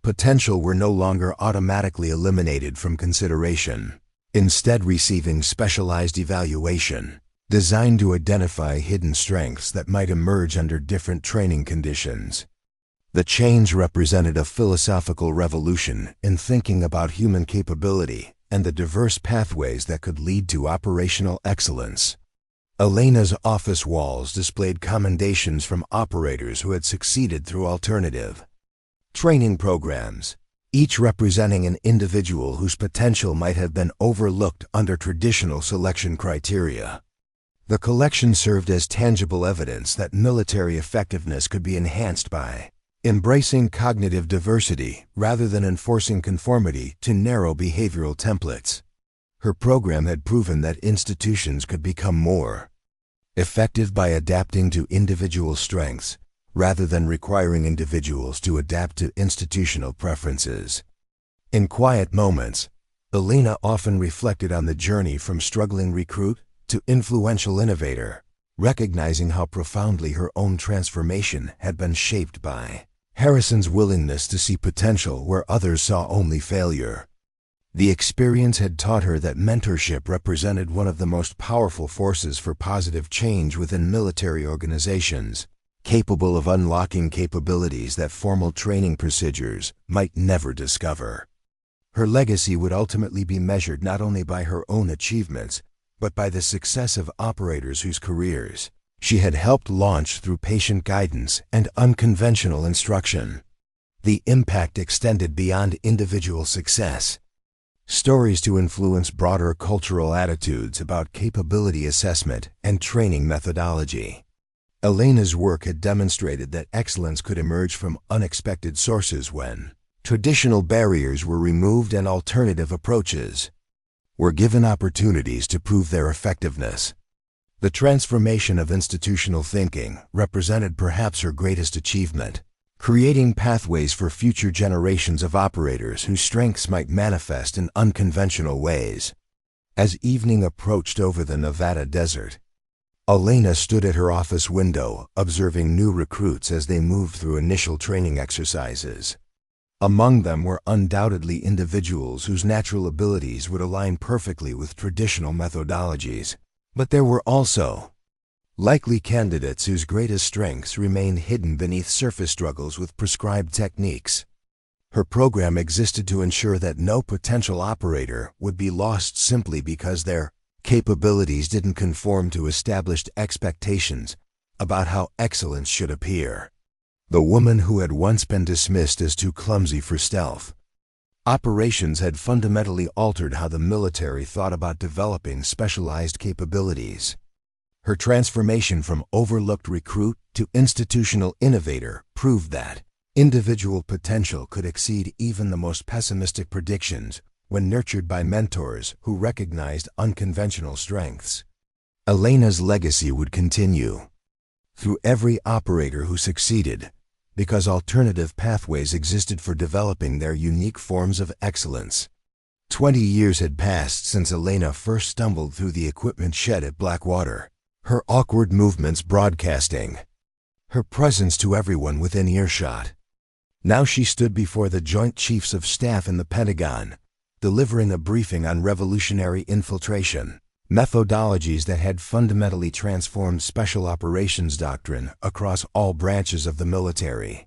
potential were no longer automatically eliminated from consideration, instead receiving specialized evaluation designed to identify hidden strengths that might emerge under different training conditions. The change represented a philosophical revolution in thinking about human capability and the diverse pathways that could lead to operational excellence. Elena's office walls displayed commendations from operators who had succeeded through alternative training programs, each representing an individual whose potential might have been overlooked under traditional selection criteria. The collection served as tangible evidence that military effectiveness could be enhanced by embracing cognitive diversity rather than enforcing conformity to narrow behavioral templates. Her program had proven that institutions could become more effective by adapting to individual strengths rather than requiring individuals to adapt to institutional preferences. In quiet moments, Elena often reflected on the journey from struggling recruit to influential innovator, recognizing how profoundly her own transformation had been shaped by Harrison's willingness to see potential where others saw only failure. The experience had taught her that mentorship represented one of the most powerful forces for positive change within military organizations, capable of unlocking capabilities that formal training procedures might never discover. Her legacy would ultimately be measured not only by her own achievements, but by the success of operators whose careers she had helped launch through patient guidance and unconventional instruction. The impact extended beyond individual success. Stories to influence broader cultural attitudes about capability assessment and training methodology. Elena's work had demonstrated that excellence could emerge from unexpected sources when traditional barriers were removed and alternative approaches were given opportunities to prove their effectiveness. The transformation of institutional thinking represented perhaps her greatest achievement, creating pathways for future generations of operators whose strengths might manifest in unconventional ways. As evening approached over the Nevada desert, Elena stood at her office window, observing new recruits as they moved through initial training exercises. Among them were undoubtedly individuals whose natural abilities would align perfectly with traditional methodologies. But there were also likely candidates whose greatest strengths remained hidden beneath surface struggles with prescribed techniques. Her program existed to ensure that no potential operator would be lost simply because their capabilities didn't conform to established expectations about how excellence should appear. The woman who had once been dismissed as too clumsy for stealth operations had fundamentally altered how the military thought about developing specialized capabilities. Her transformation from overlooked recruit to institutional innovator proved that individual potential could exceed even the most pessimistic predictions when nurtured by mentors who recognized unconventional strengths. Elena's legacy would continue through every operator who succeeded, because alternative pathways existed for developing their unique forms of excellence. 20 years had passed since Elena first stumbled through the equipment shed at Blackwater, her awkward movements broadcasting her presence to everyone within earshot. Now she stood before the Joint Chiefs of Staff in the Pentagon, delivering a briefing on revolutionary infiltration methodologies that had fundamentally transformed special operations doctrine across all branches of the military.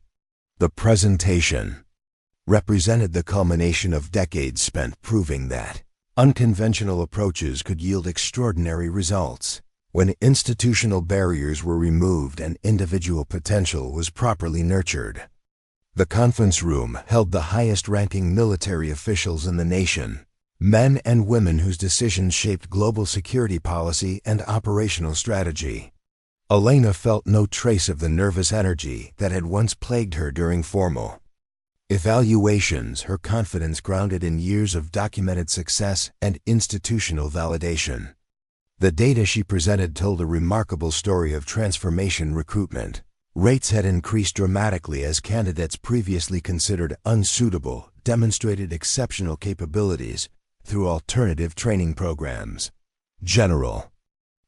The presentation represented the culmination of decades spent proving that unconventional approaches could yield extraordinary results when institutional barriers were removed and individual potential was properly nurtured. The conference room held the highest-ranking military officials in the nation, men and women whose decisions shaped global security policy and operational strategy. Elena felt no trace of the nervous energy that had once plagued her during formal evaluations, her confidence grounded in years of documented success and institutional validation. The data she presented told a remarkable story of transformation recruitment. Rates had increased dramatically as candidates previously considered unsuitable demonstrated exceptional capabilities through alternative training programs. General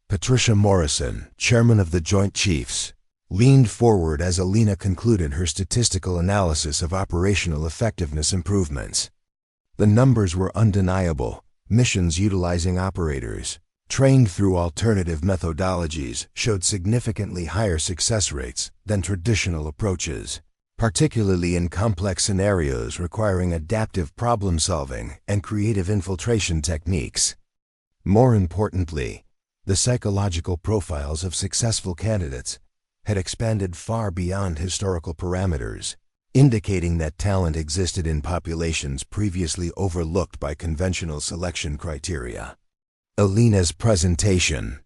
Patricia Morrison, chairman of the Joint Chiefs, leaned forward as Elena concluded her statistical analysis of operational effectiveness improvements. The numbers were undeniable. Missions utilizing operators trained through alternative methodologies showed significantly higher success rates than traditional approaches, particularly in complex scenarios requiring adaptive problem-solving and creative infiltration techniques. More importantly, the psychological profiles of successful candidates had expanded far beyond historical parameters, indicating that talent existed in populations previously overlooked by conventional selection criteria. Elena's presentation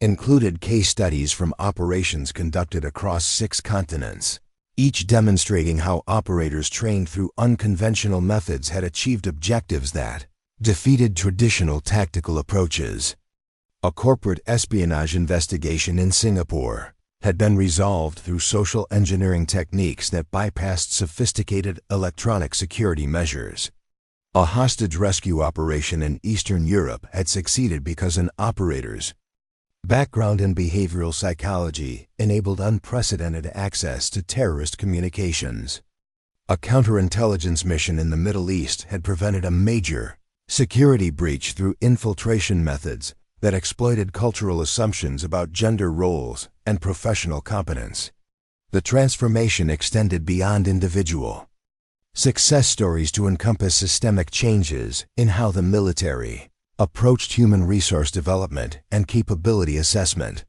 included case studies from operations conducted across 6 continents, each demonstrating how operators trained through unconventional methods had achieved objectives that defeated traditional tactical approaches. A corporate espionage investigation in Singapore had been resolved through social engineering techniques that bypassed sophisticated electronic security measures. A hostage rescue operation in Eastern Europe had succeeded because an operator's background in behavioral psychology enabled unprecedented access to terrorist communications. A counterintelligence mission in the Middle East had prevented a major security breach through infiltration methods that exploited cultural assumptions about gender roles and professional competence. The transformation extended beyond individual success stories to encompass systemic changes in how the military approached human resource development and capability assessment.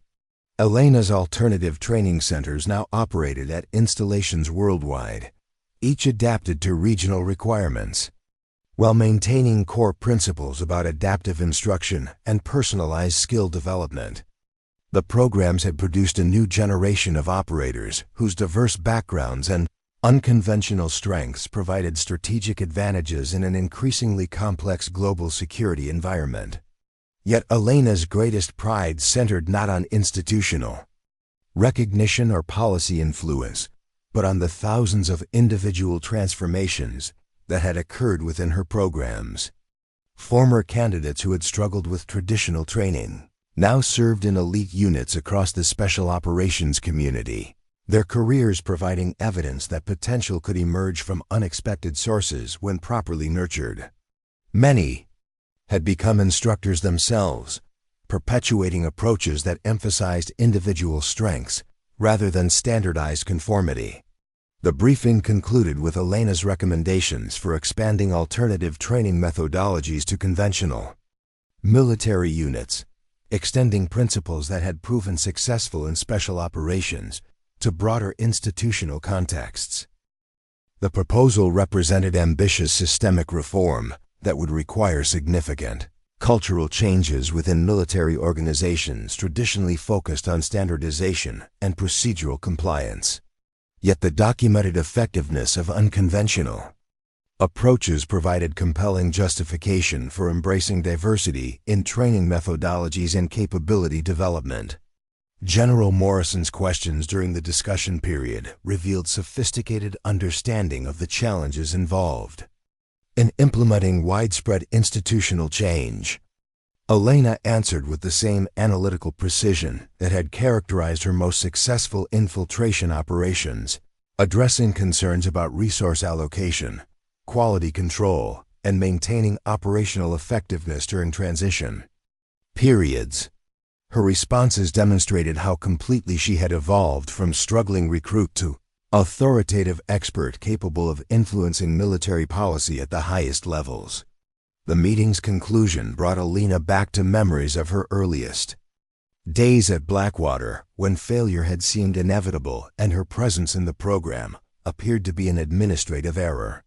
Elena's alternative training centers now operated at installations worldwide, each adapted to regional requirements, while maintaining core principles about adaptive instruction and personalized skill development. The programs had produced a new generation of operators whose diverse backgrounds and unconventional strengths provided strategic advantages in an increasingly complex global security environment. Yet Elena's greatest pride centered not on institutional recognition or policy influence, but on the thousands of individual transformations that had occurred within her programs. Former candidates who had struggled with traditional training now served in elite units across the special operations community. their careers providing evidence that potential could emerge from unexpected sources when properly nurtured. Many had become instructors themselves, perpetuating approaches that emphasized individual strengths rather than standardized conformity. The briefing concluded with Elena's recommendations for expanding alternative training methodologies to conventional military units, extending principles that had proven successful in special operations to broader institutional contexts. The proposal represented ambitious systemic reform that would require significant cultural changes within military organizations traditionally focused on standardization and procedural compliance. Yet the documented effectiveness of unconventional approaches provided compelling justification for embracing diversity in training methodologies and capability development. General Morrison's questions during the discussion period revealed sophisticated understanding of the challenges involved in implementing widespread institutional change. Elena answered with the same analytical precision that had characterized her most successful infiltration operations, addressing concerns about resource allocation, quality control, and maintaining operational effectiveness during transition periods. Her responses demonstrated how completely she had evolved from struggling recruit to authoritative expert capable of influencing military policy at the highest levels. The meeting's conclusion brought Elena back to memories of her earliest days at Blackwater, when failure had seemed inevitable and her presence in the program appeared to be an administrative error.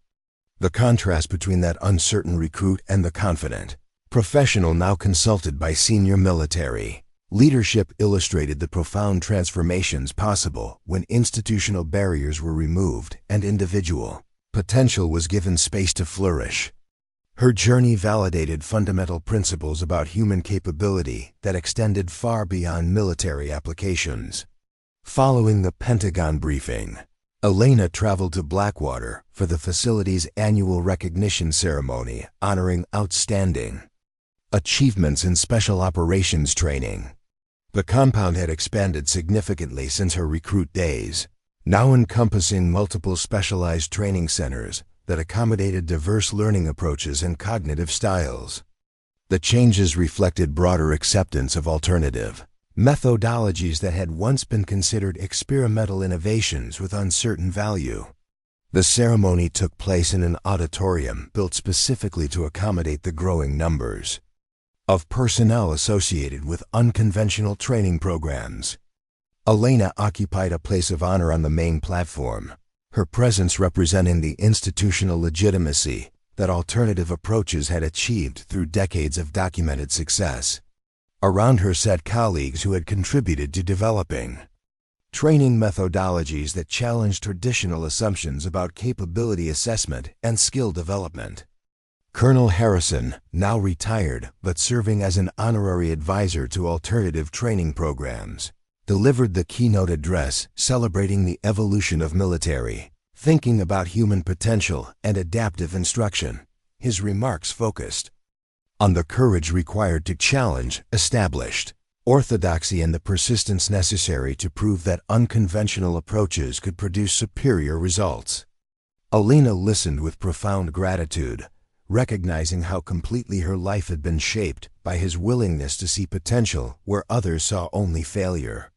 The contrast between that uncertain recruit and the confident professional now consulted by senior military leadership illustrated the profound transformations possible when institutional barriers were removed and individual potential was given space to flourish. Her journey validated fundamental principles about human capability that extended far beyond military applications. Following the Pentagon briefing, Elena traveled to Blackwater for the facility's annual recognition ceremony honoring outstanding achievements in special operations training. The compound had expanded significantly since her recruit days, now encompassing multiple specialized training centers that accommodated diverse learning approaches and cognitive styles. The changes reflected broader acceptance of alternative methodologies that had once been considered experimental innovations with uncertain value. The ceremony took place in an auditorium built specifically to accommodate the growing numbers of personnel associated with unconventional training programs. Elena occupied a place of honor on the main platform, her presence representing the institutional legitimacy that alternative approaches had achieved through decades of documented success. Around her sat colleagues who had contributed to developing training methodologies that challenged traditional assumptions about capability assessment and skill development. Colonel Harrison, now retired but serving as an honorary advisor to alternative training programs, delivered the keynote address celebrating the evolution of military thinking about human potential and adaptive instruction. His remarks focused on the courage required to challenge established orthodoxy and the persistence necessary to prove that unconventional approaches could produce superior results. Elena listened with profound gratitude, recognizing how completely her life had been shaped by his willingness to see potential where others saw only failure.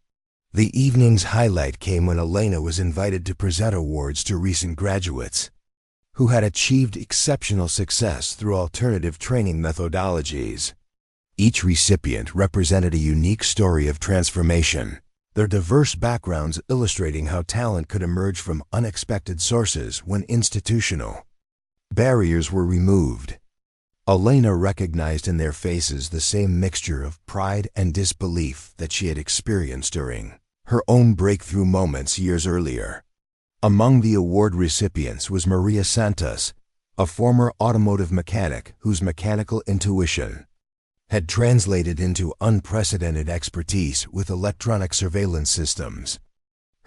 The evening's highlight came when Elena was invited to present awards to recent graduates who had achieved exceptional success through alternative training methodologies. Each recipient represented a unique story of transformation, their diverse backgrounds illustrating how talent could emerge from unexpected sources when institutional barriers were removed. Elena recognized in their faces the same mixture of pride and disbelief that she had experienced during her own breakthrough moments years earlier. Among the award recipients was Maria Santos, a former automotive mechanic whose mechanical intuition had translated into unprecedented expertise with electronic surveillance systems.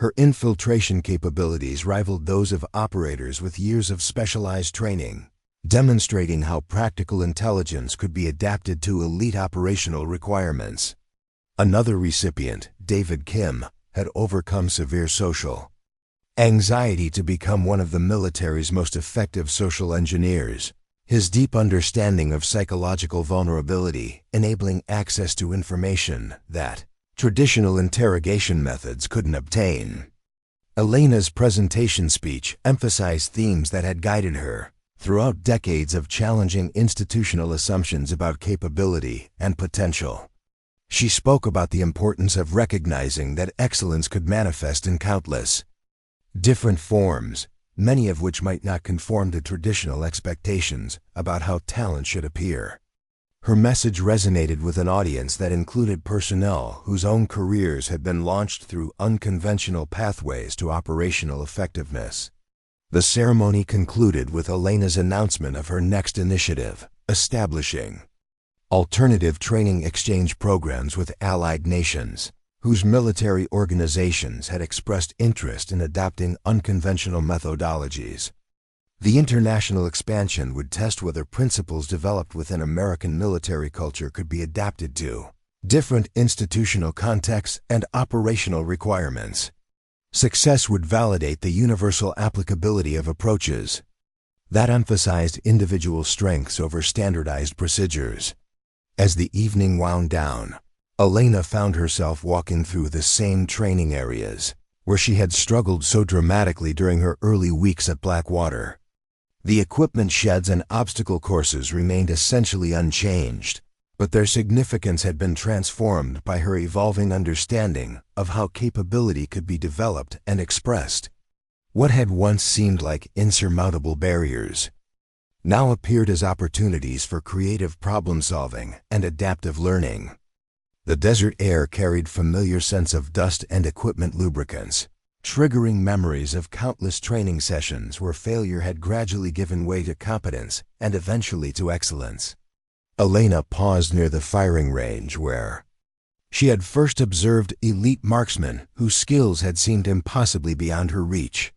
Her infiltration capabilities rivaled those of operators with years of specialized training, demonstrating how practical intelligence could be adapted to elite operational requirements. Another recipient, David Kim, had overcome severe social anxiety to become one of the military's most effective social engineers. His deep understanding of psychological vulnerability, enabling access to information that traditional interrogation methods couldn't obtain. Elena's presentation speech emphasized themes that had guided her throughout decades of challenging institutional assumptions about capability and potential. She spoke about the importance of recognizing that excellence could manifest in countless different forms, many of which might not conform to traditional expectations about how talent should appear. Her message resonated with an audience that included personnel whose own careers had been launched through unconventional pathways to operational effectiveness. The ceremony concluded with Elena's announcement of her next initiative, establishing alternative training exchange programs with allied nations, whose military organizations had expressed interest in adopting unconventional methodologies. The international expansion would test whether principles developed within American military culture could be adapted to different institutional contexts and operational requirements. Success would validate the universal applicability of approaches that emphasized individual strengths over standardized procedures. As the evening wound down, Elena found herself walking through the same training areas where she had struggled so dramatically during her early weeks at Blackwater. The equipment sheds and obstacle courses remained essentially unchanged, but their significance had been transformed by her evolving understanding of how capability could be developed and expressed. What had once seemed like insurmountable barriers now appeared as opportunities for creative problem-solving and adaptive learning. The desert air carried familiar scents of dust and equipment lubricants, triggering memories of countless training sessions where failure had gradually given way to competence and eventually to excellence. Elena paused near the firing range where she had first observed elite marksmen whose skills had seemed impossibly beyond her reach.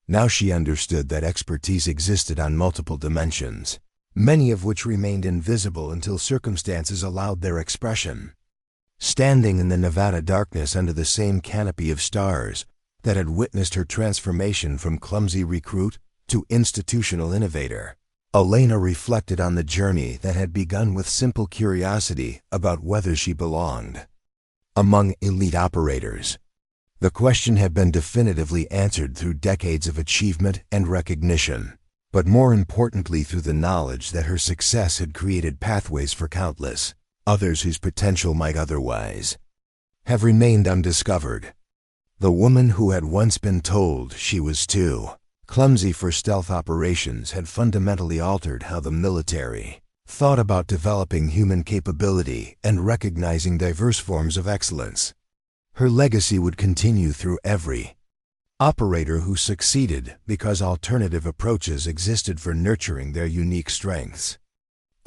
Now she understood that expertise existed on multiple dimensions, many of which remained invisible until circumstances allowed their expression. Standing in the Nevada darkness under the same canopy of stars that had witnessed her transformation from clumsy recruit to institutional innovator, Elena reflected on the journey that had begun with simple curiosity about whether she belonged among elite operators. The question had been definitively answered through decades of achievement and recognition, but more importantly through the knowledge that her success had created pathways for countless others whose potential might otherwise have remained undiscovered. The woman who had once been told she was too clumsy for stealth operations had fundamentally altered how the military thought about developing human capability and recognizing diverse forms of excellence. Her legacy would continue through every operator who succeeded because alternative approaches existed for nurturing their unique strengths.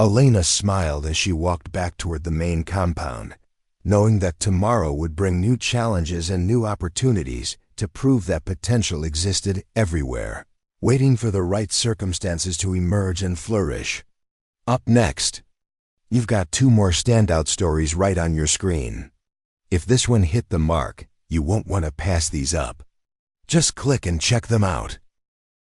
Elena smiled as she walked back toward the main compound, knowing that tomorrow would bring new challenges and new opportunities to prove that potential existed everywhere, waiting for the right circumstances to emerge and flourish. Up next, you've got 2 more standout stories right on your screen. If this one hit the mark, you won't want to pass these up. Just click and check them out.